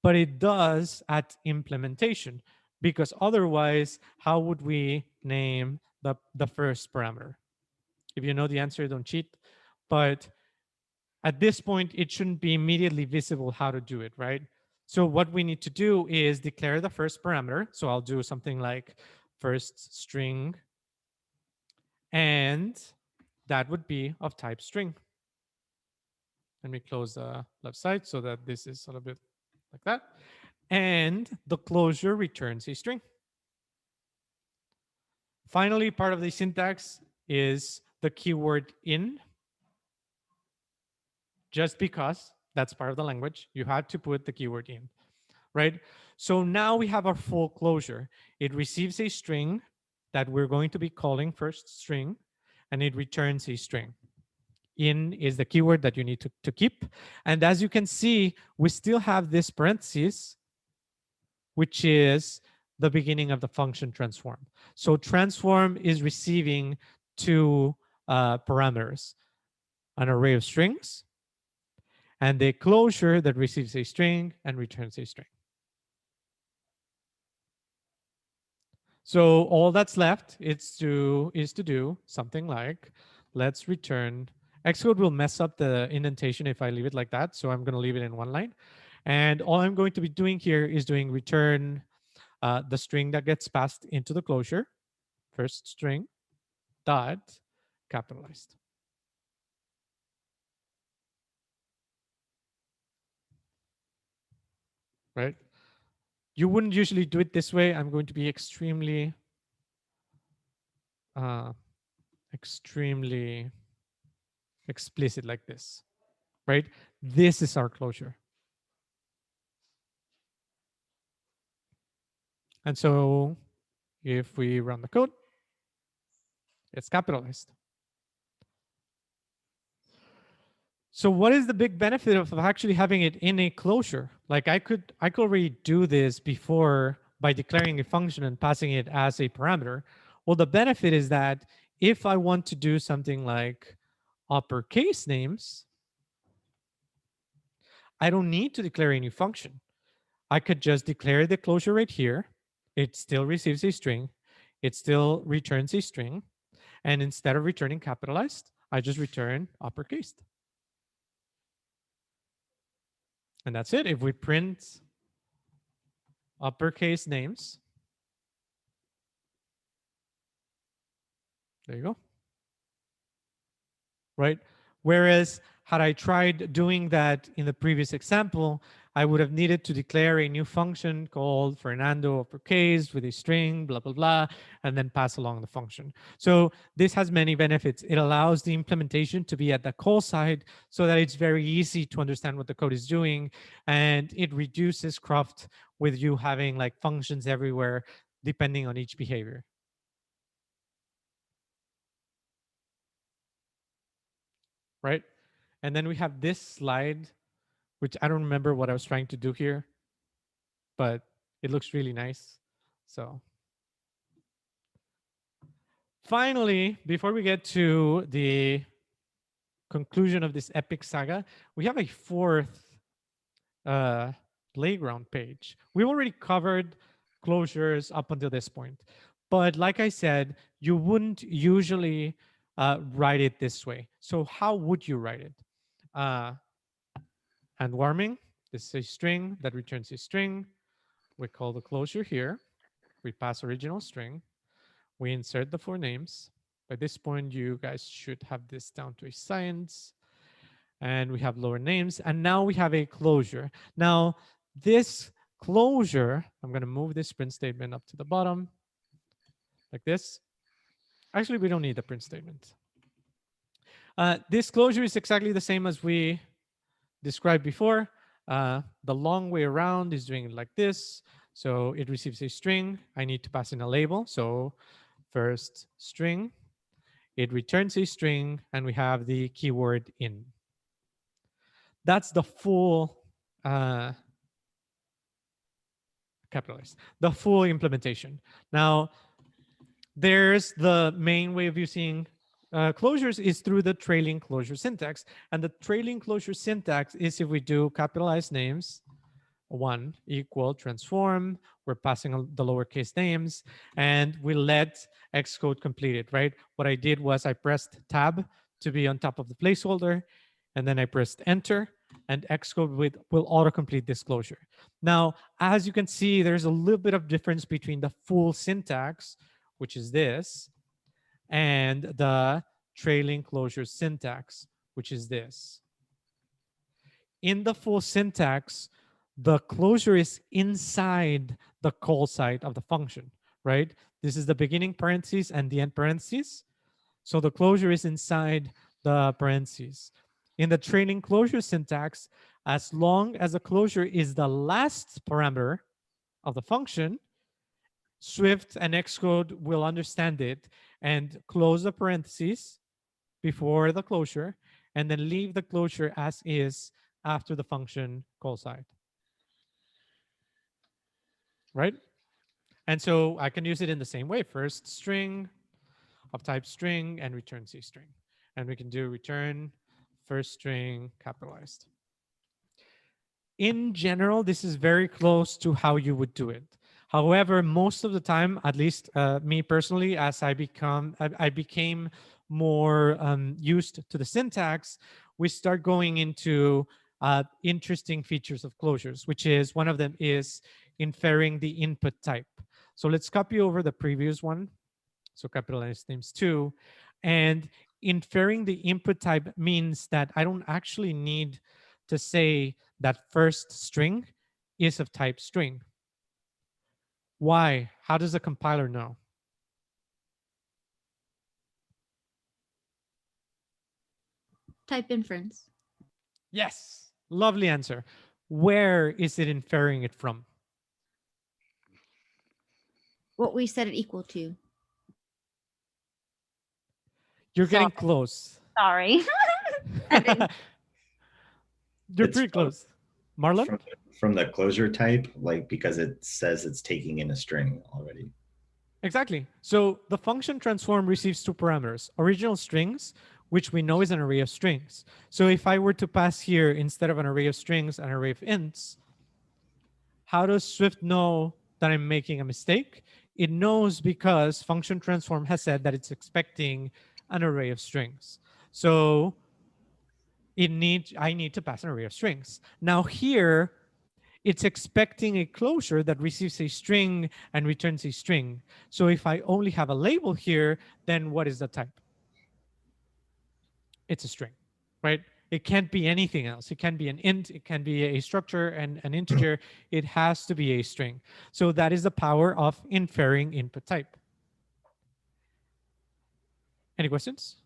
but it does at implementation, because otherwise, how would we name the first parameter? If you know the answer, don't cheat. But at this point, it shouldn't be immediately visible how to do it, right? So what we need to do is declare the first parameter. So I'll do something like first string, and that would be of type string. Let me close the left side so that this is a little bit like that. And the closure returns a string. Finally, part of the syntax is the keyword in. Just because that's part of the language, you had to put the keyword in, right? So now we have our full closure. It receives a string that we're going to be calling first string, and it returns a string. In is the keyword that you need to keep. And as you can see, we still have this parentheses, which is the beginning of the function transform. So transform is receiving two parameters, an array of strings, and the closure that receives a string and returns a string. So all that's left is to do something like, let's return. Xcode will mess up the indentation if I leave it like that. So I'm going to leave it in one line. And all I'm going to be doing here is doing return the string that gets passed into the closure, first string, dot, capitalized. Right? You wouldn't usually do it this way. I'm going to be extremely explicit like this, right? This is our closure. And so if we run the code, it's capitalized. So what is the big benefit of actually having it in a closure? Like I could already do this before by declaring a function and passing it as a parameter. Well, the benefit is that if I want to do something like uppercase names, I don't need to declare a new function. I could just declare the closure right here. It still receives a string. It still returns a string. And instead of returning capitalized, I just return uppercase. And that's it. If we print uppercase names, there you go. Right? Whereas had I tried doing that in the previous example, I would have needed to declare a new function called Fernando uppercase with a string, blah, blah, blah, and then pass along the function. So this has many benefits. It allows the implementation to be at the call side so that it's very easy to understand what the code is doing. And it reduces cruft with you having like functions everywhere depending on each behavior. Right? And then we have this slide, which I don't remember what I was trying to do here, but it looks really nice. So finally, before we get to the conclusion of this epic saga, we have a fourth playground page. We already covered closures up until this point. But like I said, you wouldn't usually write it this way. So how would you write it? And warming, this is a string that returns a string We call the closure here. We pass original string. We insert the 4 names. By this point, you guys should have this down to a science. And we have lower names. And now we have a closure. Now, this closure, I'm going to move this print statement up to the bottom like this. Actually, we don't need the print statement. This closure is exactly the same as we described before. The long way around is doing it like this. So it receives a string. I need to pass in a label. So first string, it returns a string, and we have the keyword in. That's the full capitalized, the full implementation. Now, there's the main way of using closures is through the trailing closure syntax. And the trailing closure syntax is if we do capitalized names, 1 equal transform, we're passing the lowercase names, and we let Xcode complete it, right? What I did was I pressed tab to be on top of the placeholder, and then I pressed enter, and Xcode will autocomplete this closure. Now, as you can see, there's a little bit of difference between the full syntax, which is this, and the trailing closure syntax, which is this. In the full syntax, the closure is inside the call site of the function, right? This is the beginning parentheses and the end parentheses. So the closure is inside the parentheses. In the trailing closure syntax, as long as the closure is the last parameter of the function, Swift and Xcode will understand it and close the parentheses before the closure, and then leave the closure as is after the function call side. Right? And so I can use it in the same way. First string of type string and return C string. And we can do return first string capitalized. In general, this is very close to how you would do it. However, most of the time, at least me personally, as I became more used to the syntax, we start going into interesting features of closures, which is one of them is inferring the input type. So let's copy over the previous one. So capitalized names 2. And inferring the input type means that I don't actually need to say that first string is of type string. Why? How does the compiler know? Type inference. Yes, lovely answer. Where is it inferring it from? What we set it equal to. You're getting close. Sorry. You're pretty close. Marlon? From the closure type, like because it says it's taking in a string already. Exactly. So the function transform receives 2 parameters, original strings, which we know is an array of strings. So if I were to pass here, instead of an array of strings, an array of ints, how does Swift know that I'm making a mistake? It knows because function transform has said that it's expecting an array of strings. So I need to pass an array of strings. Now here, it's expecting a closure that receives a string and returns a string. So if I only have a label here, then what is the type? It's a string, right? It can't be anything else. It can be an int, it can be a structure and an integer. It has to be a string. So that is the power of inferring input type. Any questions?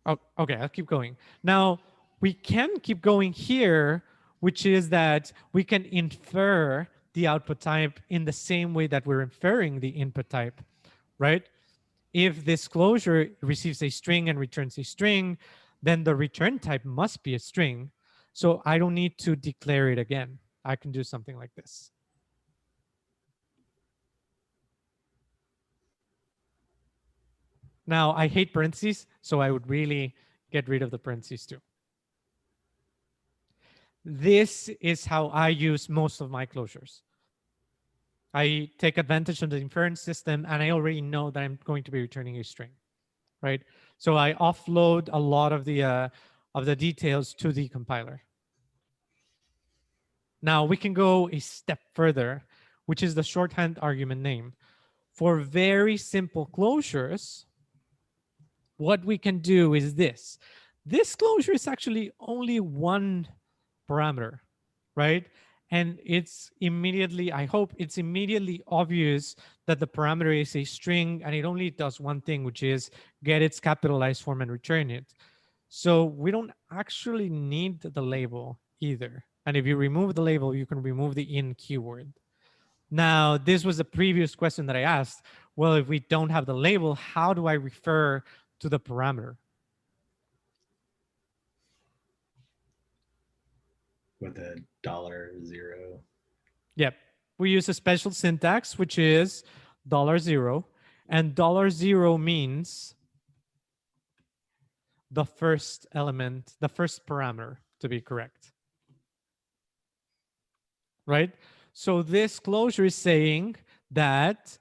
Oh, okay, I'll keep going. Now, we can keep going here, which is that we can infer the output type in the same way that we're inferring the input type, right? If this closure receives a string and returns a string, then the return type must be a string. So I don't need to declare it again. I can do something like this. Now, I hate parentheses, so I would really get rid of the parentheses too. This is how I use most of my closures. I take advantage of the inference system, and I already know that I'm going to be returning a string, right? So I offload a lot of the details to the compiler. Now we can go a step further, which is the shorthand argument name. For very simple closures, what we can do is this. This closure is actually only one parameter, right? And it's immediately, I hope it's immediately obvious that the parameter is a string and it only does one thing, which is get its capitalized form and return it. So we don't actually need the label either. And if you remove the label, you can remove the in keyword. Now, this was the previous question that I asked. Well, if we don't have the label, how do I refer to the parameter? With a $0. Yep. We use a special syntax, which is $0. And $0 means the first element, the first parameter, to be correct. Right? So this closure is saying that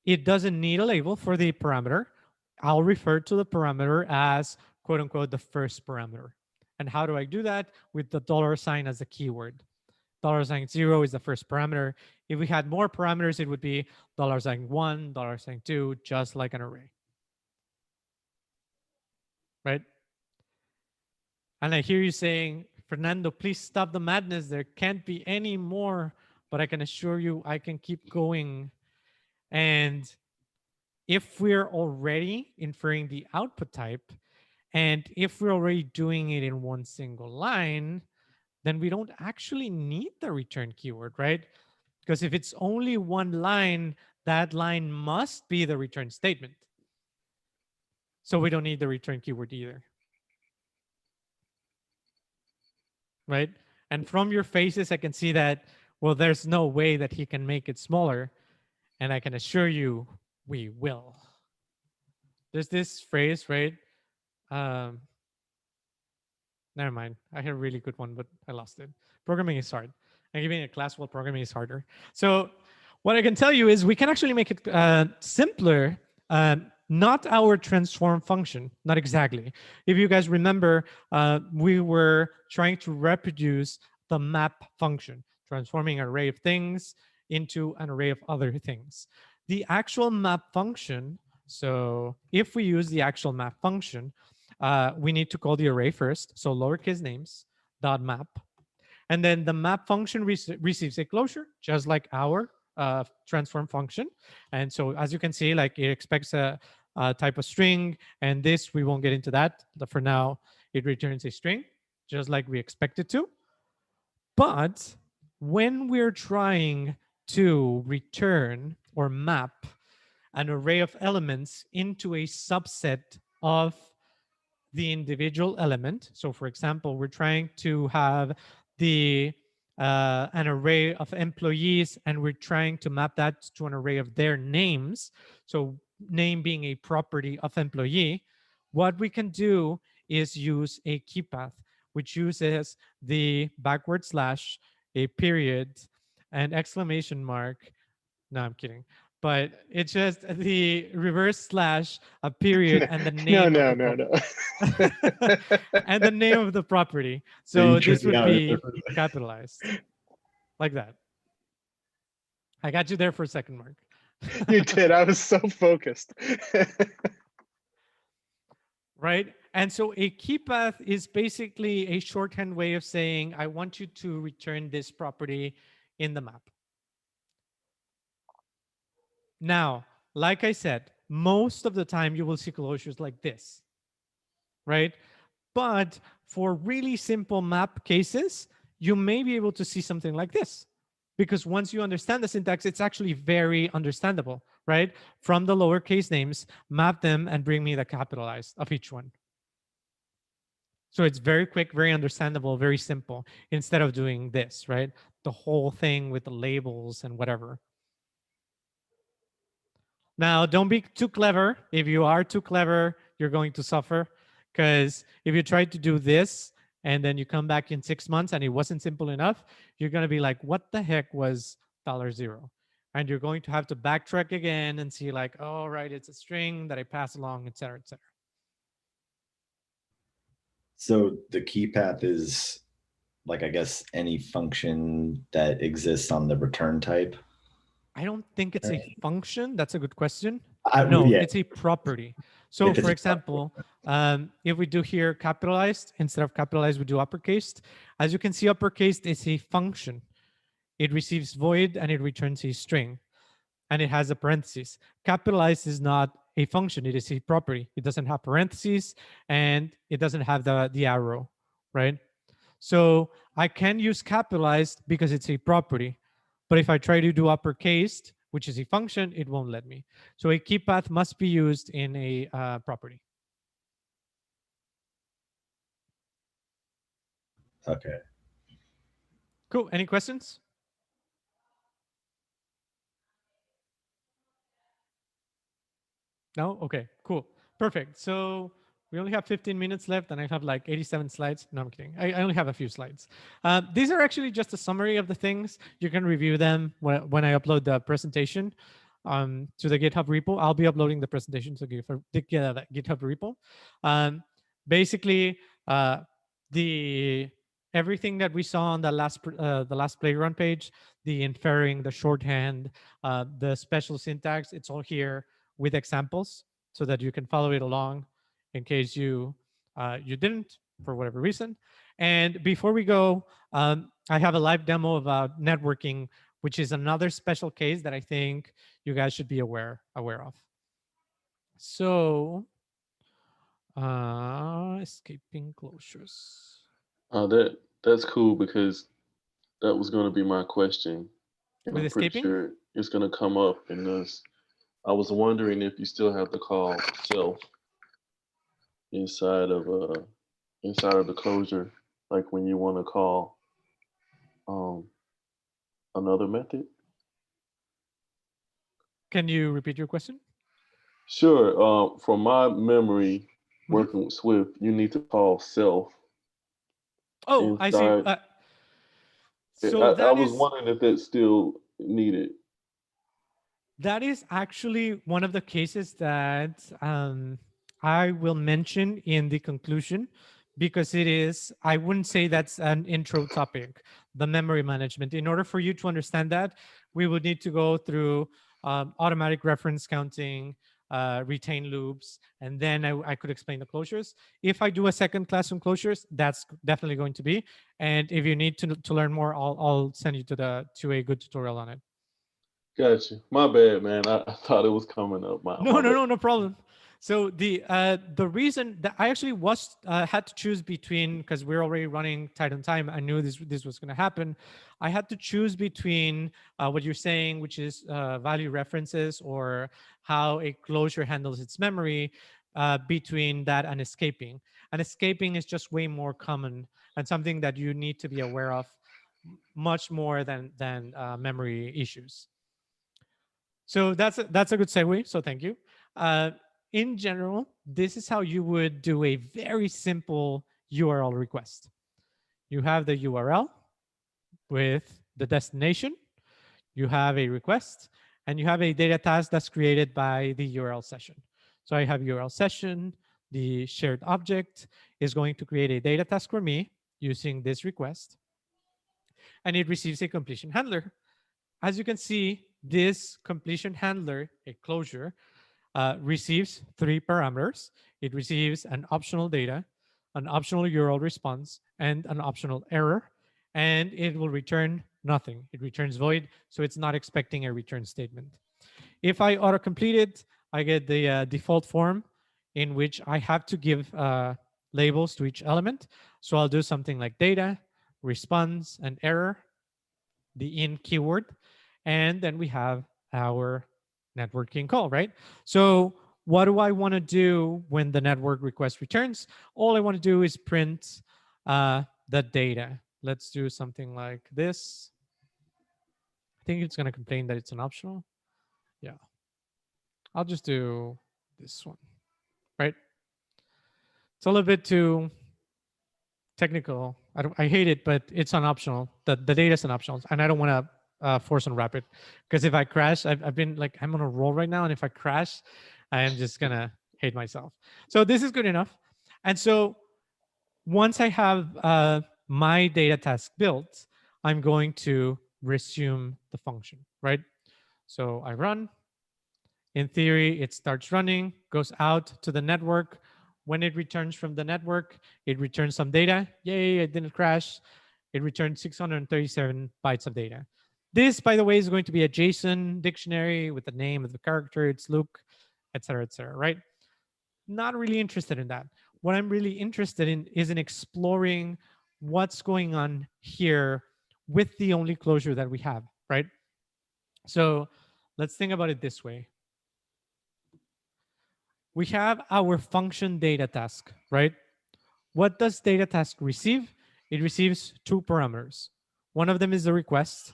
it doesn't need a label for the parameter. I'll refer to the parameter as quote unquote the first parameter. And how do I do that? With the $sign as a keyword. $0 is the first parameter. If we had more parameters, it would be $1, $2, just like an array. Right? And I hear you saying, Fernando, please stop the madness. There can't be any more, but I can assure you I can keep going. And if we're already inferring the output type, and if we're already doing it in one single line, then we don't actually need the return keyword, right? Because if it's only one line, that line must be the return statement. So we don't need the return keyword either. Right? And from your faces, I can see that, well, there's no way that he can make it smaller. And I can assure you, we will. There's this phrase, right? Never mind. I had a really good one, but I lost it. Programming is hard. I'm giving a class while programming is harder. So what I can tell you is we can actually make it simpler. Not our transform function, not exactly. If you guys remember, we were trying to reproduce the map function, transforming an array of things into an array of other things. The actual map function, so if we use the actual map function, we need to call the array first. So lowercase names dot map. And then the map function receives a closure, just like our transform function. And so as you can see, like it expects a type of string. And this, we won't get into that. But for now, it returns a string, just like we expect it to. But when we're trying to return or map an array of elements into a subset of the individual element. So for example, we're trying to have the an array of employees and we're trying to map that to an array of their names. So name being a property of employee, what we can do is use a key path, which uses the backward slash, a period, an exclamation mark. No, I'm kidding. But it's just the reverse slash, a period, and the name no, of the and the name of the property. So this would be capitalized like that. I got you there for a second, Mark. You did. I was so focused. Right? And so a key path is basically a shorthand way of saying, I want you to return this property in the map. Now, like I said, most of the time you will see closures like this, right? But for really simple map cases, you may be able to see something like this. Because once you understand the syntax, it's actually very understandable, right? From the lowercase names, map them and bring me the capitalized of each one. So it's very quick, very understandable, very simple, instead of doing this, right? The whole thing with the labels and whatever. Now, don't be too clever. If you are too clever, you're going to suffer. Because if you try to do this and then you come back in 6 months and it wasn't simple enough, you're going to be like, what the heck was $0? And you're going to have to backtrack again and see like, oh, right, it's a string that I pass along, et cetera, et cetera. So the key path is like, I guess, any function that exists on the return type? I don't think it's a function. That's a good question. Yeah. No, it's a property. So If it's for a example, if we do here capitalized, instead of capitalized, we do uppercased. As you can see, uppercased is a function. It receives void and it returns a string. And it has a parentheses. Capitalized is not a function. It is a property. It doesn't have parentheses and it doesn't have the arrow, right? So I can use capitalized because it's a property. But if I try to do uppercased, which is a function, it won't let me. So a key path must be used in a property. Okay. Cool. Any questions? No? Okay, cool. Perfect. So we only have 15 minutes left and I have like 87 slides. No, I'm kidding. I only have a few slides. These are actually just a summary of the things. You can review them when I upload the presentation to the GitHub repo. I'll be uploading the presentation to the GitHub repo. Basically, everything that we saw on the last playground page, the inferring, the shorthand, the special syntax, it's all here with examples so that you can follow it along in case you didn't for whatever reason. And before we go, I have a live demo about networking, which is another special case that I think you guys should be aware of. So, escaping closures. That's cool because that was going to be my question. And With I'm pretty escaping? sure it's going to come up in this. I was wondering if you still have to call self inside of the closure, like when you want to call another method. Can you repeat your question? Sure. From my memory, working with Swift, you need to call self. Oh, I see. So I was wondering if that's still needed. That is actually one of the cases that I will mention in the conclusion because it is, I wouldn't say that's an intro topic, the memory management. In order for you to understand that, we would need to go through automatic reference counting, retain loops, and then I could explain the closures. If I do a second class on closures, that's definitely going to be. And if you need to learn more, I'll send you to a good tutorial on it. Gotcha. My bad, man. I thought it was coming up. No problem. So the reason that I actually had to choose between, because we're already running tight on time, I knew this was going to happen. I had to choose between what you're saying, which is value references or how a closure handles its memory, between that and escaping. And escaping is just way more common and something that you need to be aware of much more than memory issues. So that's a good segue. So thank you. In general, this is how you would do a very simple URL request. You have the URL with the destination. You have a request, and you have a data task that's created by the URL session. So I have URL session. The shared object is going to create a data task for me using this request, and it receives a completion handler. As you can see, this completion handler, a closure, receives 3 parameters. It receives an optional data, an optional URL response, and an optional error. And it will return nothing. It returns void, so it's not expecting a return statement. If I autocomplete it, I get the default form in which I have to give labels to each element. So I'll do something like data, response, and error, the in keyword, and then we have our networking call, right? So what do I want to do when the network request returns? All I want to do is print the data. Let's do something like this. I think it's going to complain that it's an optional. Yeah. I'll just do this one, right? It's a little bit too technical. I hate it, but it's an optional. The data is an optional, and I don't want to force on rapid, because if I crash, I've been like, I'm on a roll right now, and if I crash, I am just gonna hate myself. So this is good enough. And so once I have my data task built, I'm going to resume the function, right? So I run. In theory, it starts running, goes out to the network. When it returns from the network, it returns some data. Yay, it didn't crash. It returned 637 bytes of data. This, by the way, is going to be a JSON dictionary with the name of the character, its look, et cetera, right? Not really interested in that. What I'm really interested in is in exploring what's going on here with the only closure that we have, right? So let's think about it this way. We have our function data task, right? What does data task receive? It receives two parameters. One of them is the request,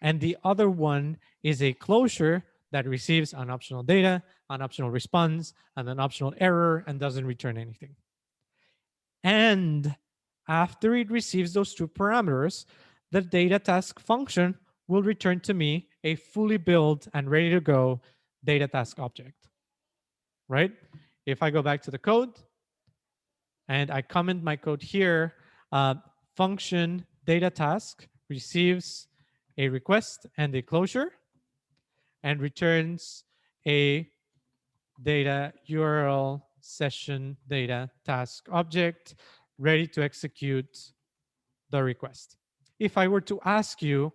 and the other one is a closure that receives an optional data, an optional response, and an optional error, and doesn't return anything. And after it receives those two parameters, the data task function will return to me a fully built and ready to go data task object, right? If I go back to the code and I comment my code here, function data task receives a request and a closure and returns a data URL session data task object ready to execute the request. If I were to ask you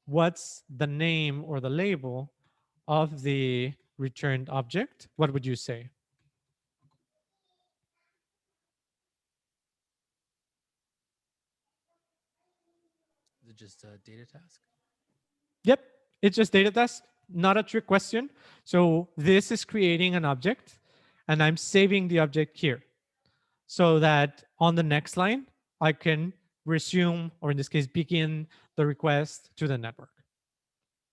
what's the name or the label of the returned object, what would you say? Is it just a data task? Yep, it's just data task, not a trick question. So this is creating an object and I'm saving the object here so that on the next line, I can resume, or in this case, begin the request to the network,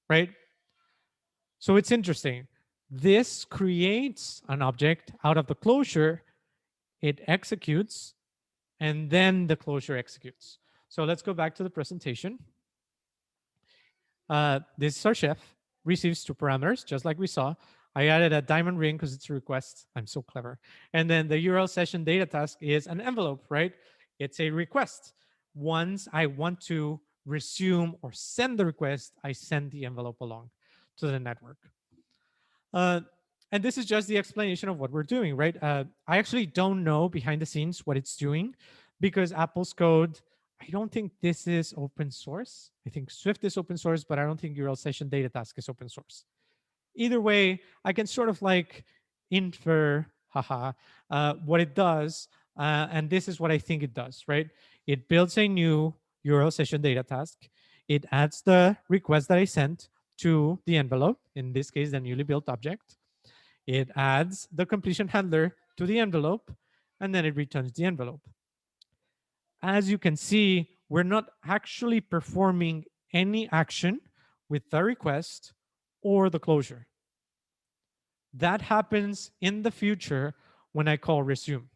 right? So it's interesting. This creates an object out of the closure, it executes, and then the closure executes. So let's go back to the presentation. This is our chef, receives two parameters, just like we saw. I added a diamond ring because it's a request. I'm so clever. And then the URL session data task is an envelope, right? It's a request. Once I want to resume or send the request, I send the envelope along to the network. And this is just the explanation of what we're doing, right? I actually don't know behind the scenes what it's doing because Apple's code, I don't think this is open source. I think Swift is open source, but I don't think URL session data task is open source. Either way, I can sort of like infer, what it does. And this is what I think it does, right? It builds a new URL session data task. It adds the request that I sent to the envelope, in this case, the newly built object. It adds the completion handler to the envelope, and then it returns the envelope. As you can see, we're not actually performing any action with the request or the closure. That happens in the future when I call resume,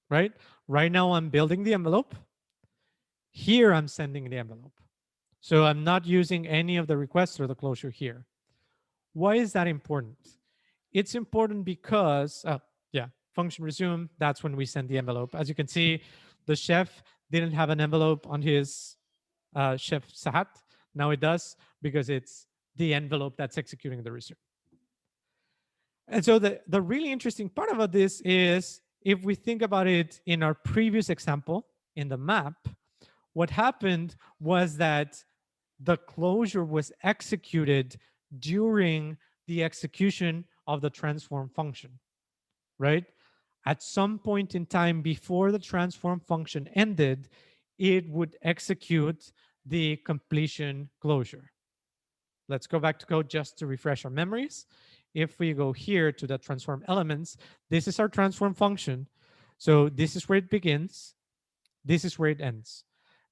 right? Right now I'm building the envelope. Here I'm sending the envelope. So I'm not using any of the requests or the closure here. Why is that important? It's important because, function resume, that's when we send the envelope. As you can see, the chef didn't have an envelope on his chef's hat. Now it does because it's the envelope that's executing the resume. And so the really interesting part about this is if we think about it in our previous example in the map, what happened was that the closure was executed during the execution of the transform function, right? At some point in time before the transform function ended, it would execute the completion closure. Let's go back to code just to refresh our memories. If we go here to the transform elements, this is our transform function. So this is where it begins. This is where it ends.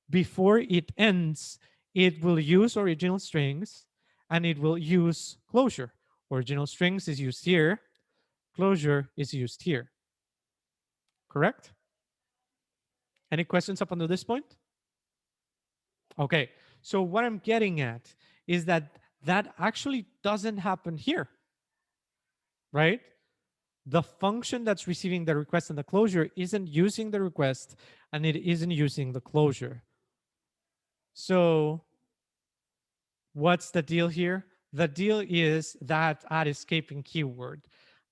Before it ends, it will use original strings and it will use closure. Original strings is used here. Closure is used here. Correct? Any questions up until this point? Okay, so what I'm getting at is that that actually doesn't happen here, right? the function that's receiving the request and the closure isn't using the request and it isn't using the closure. So what's the deal here? The deal is that escaping keyword.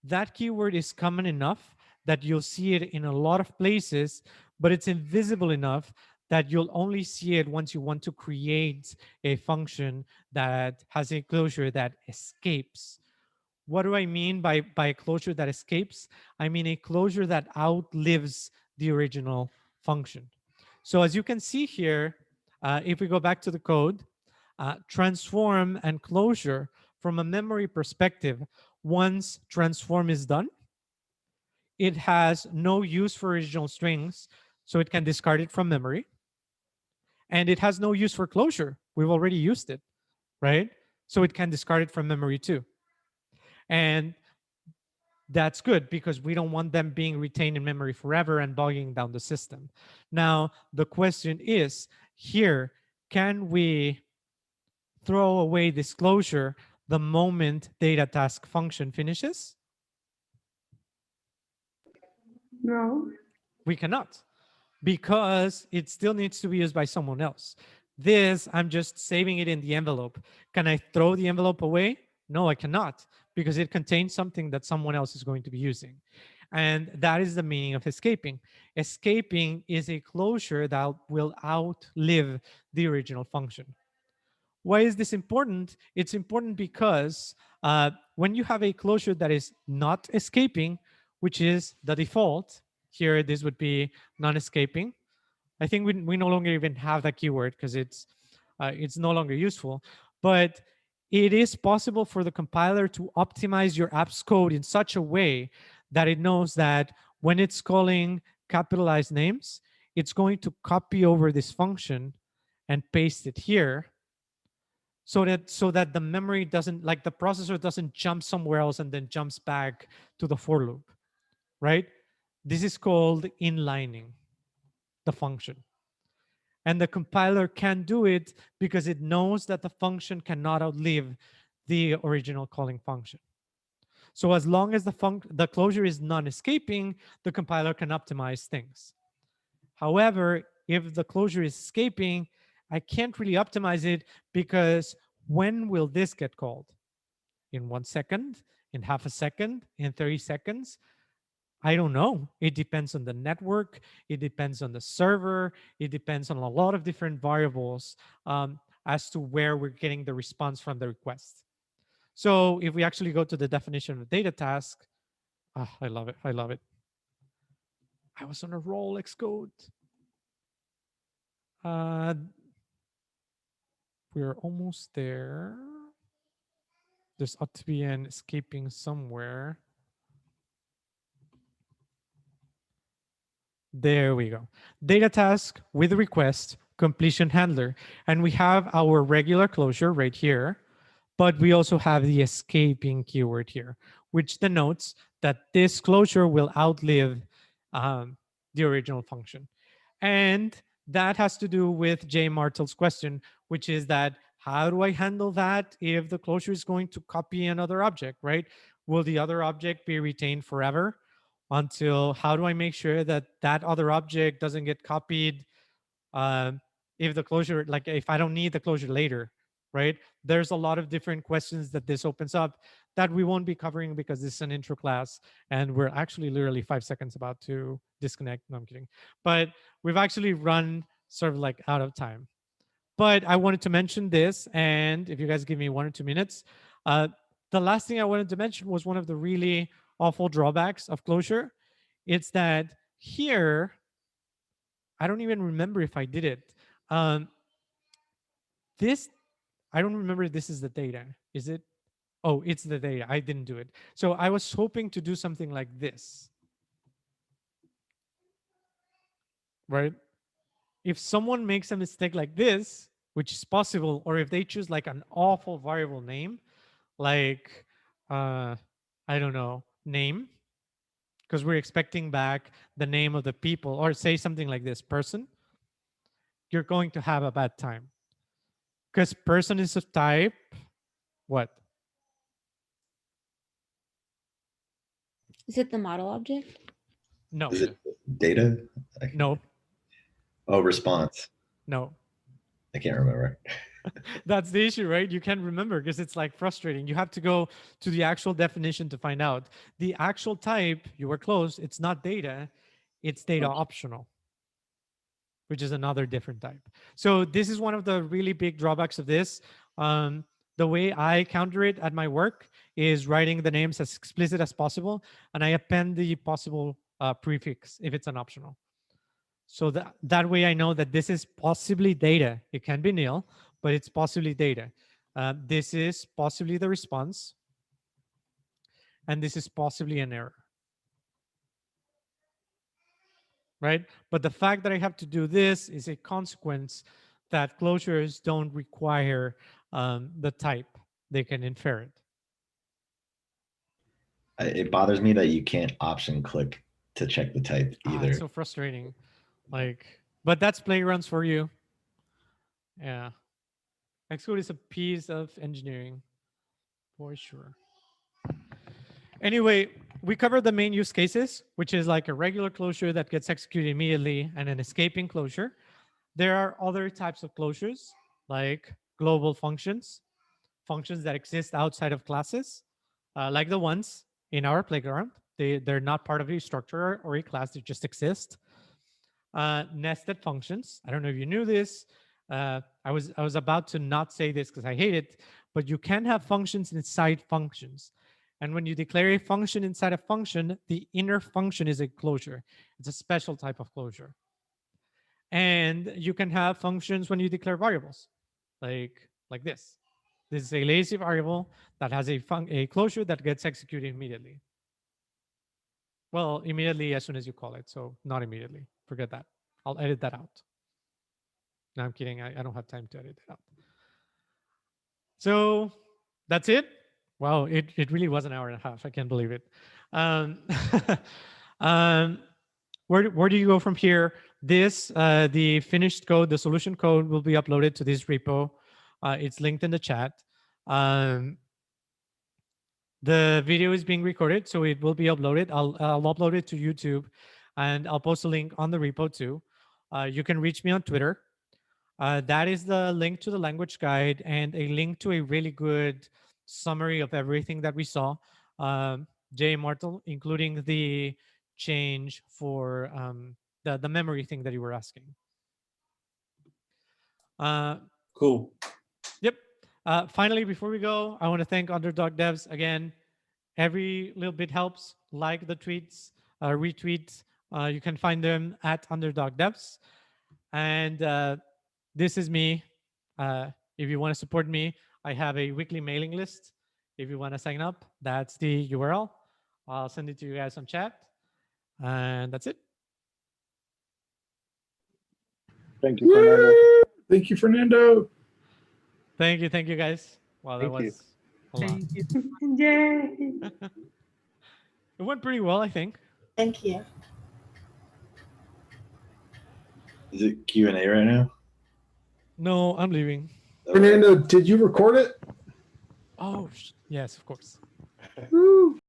That keyword is common enough that you'll see it in a lot of places, but it's invisible enough that you'll only see it once you want to create a function that has a closure that escapes. What do I mean by a closure that escapes? I mean a closure that outlives the original function. So as you can see here, if we go back to the code, transform and closure from a memory perspective, once transform is done, it has no use for original strings, so it can discard it from memory. And it has no use for closure. We've already used it, right? So it can discard it from memory too. And that's good because we don't want them being retained in memory forever and bogging down the system. Now, the question is here, can we throw away this closure the moment data task function finishes? No. We cannot, because it still needs to be used by someone else. This, I'm just saving it in the envelope. Can I throw the envelope away? No, I cannot, because it contains something that someone else is going to be using. And that is the meaning of escaping. Escaping is a closure that will outlive the original function. Why is this important? It's important because when you have a closure that is not escaping, which is the default, here this would be non-escaping. I think we no longer even have that keyword because it's no longer useful. But it is possible for the compiler to optimize your app's code in such a way that it knows that when it's calling capitalized names, it's going to copy over this function and paste it here so that the memory doesn't, like the processor doesn't jump somewhere else and then jumps back to the for loop, right? This is called inlining the function. And the compiler can do it because it knows that the function cannot outlive the original calling function. So as long as the closure is non-escaping, the compiler can optimize things. However, if the closure is escaping, I can't really optimize it because when will this get called? In 1 second, in half a second, in 30 seconds? I don't know. It depends on the network. It depends on the server. It depends on a lot of different variables as to where we're getting the response from the request. So if we actually go to the definition of data task, I love it. I love it. I was on a roll, Xcode. We're almost there. There's ought to be an escaping somewhere. There we go. Data task with request completion handler. And we have our regular closure right here, but we also have the escaping keyword here, which denotes that this closure will outlive the original function. And that has to do with Jay Martell's question, which is that how do I handle that if the closure is going to copy another object, right? Will the other object be retained forever? Until how do I make sure that that other object doesn't get copied if the closure, like if I don't need the closure later, right? There's a lot of different questions that this opens up that we won't be covering because this is an intro class and we're actually literally 5 seconds about to disconnect. No, I'm kidding. But we've actually run sort of like out of time. But I wanted to mention this, and if you guys give me 1 or 2 minutes, the last thing I wanted to mention was one of the really awful drawbacks of closure. It's that here, I don't even remember if I did it. This, I don't remember if this is the data. Is it? Oh, it's the data. I didn't do it. So I was hoping to do something like this. Right? If someone makes a mistake like this, which is possible, or if they choose like an awful variable name, like, I don't know, name, because we're expecting back the name of the people, or say something like this, person, you're going to have a bad time. Because person is of type, what? Is it the model object? No, Is it data? no, Oh, response. no. I can't remember. That's the issue, right? You can't remember because it's like frustrating. You have to go to the actual definition to find out. The actual type, you were close, it's not data, it's data optional, which is another different type. So this is one of the really big drawbacks of this. The way I counter it at my work is writing the names as explicit as possible, and I append the possible prefix if it's an optional. So that way I know that this is possibly data. It can be nil, but it's possibly data. This is possibly the response, and this is possibly an error. Right? But the fact that I have to do this is a consequence that closures don't require the type. They can infer it. It bothers me that you can't option click to check the type either. It's so frustrating. But that's playgrounds for you. Yeah. Xcode is a piece of engineering for sure. Anyway, we covered the main use cases, which is like a regular closure that gets executed immediately and an escaping closure. There are other types of closures, like global functions, functions that exist outside of classes, like the ones in our playground. They're not part of a structure or a class, they just exist. Nested functions. I don't know if you knew this. I was about to not say this because I hate it, but you can have functions inside functions. And when you declare a function inside a function, the inner function is a closure. It's a special type of closure. And you can have functions when you declare variables, like this. This is a lazy variable that has a closure that gets executed immediately. Well, immediately as soon as you call it. So not immediately. Forget that. I'll edit that out. No, I'm kidding. I don't have time to edit it out. So that's it. Wow, it really was an hour and a half. I can't believe it. Where do you go from here? This, the finished code, the solution code will be uploaded to this repo. It's linked in the chat. The video is being recorded, so it will be uploaded. I'll upload it to YouTube, and I'll post a link on the repo too. You can reach me on Twitter. That is the link to the language guide and a link to a really good summary of everything that we saw. Jay Martel, including the change for the memory thing that you were asking. Cool. Yep. Finally, before we go, I want to thank Underdog Devs again. Every little bit helps. Like the tweets, retweet. You can find them at Underdog Devs. And this is me. If you want to support me, I have a weekly mailing list. If you want to sign up, that's the URL. I'll send it to you guys on chat. And that's it. Thank you, Fernando. Thank you, Fernando. Thank you guys. Wow, that Thank you. was a lot. Thank you. Yay. It went pretty well, I think. Thank you. Is it Q&A right now? No, I'm leaving. Fernando, did you record it? Oh, yes, of course. Woo.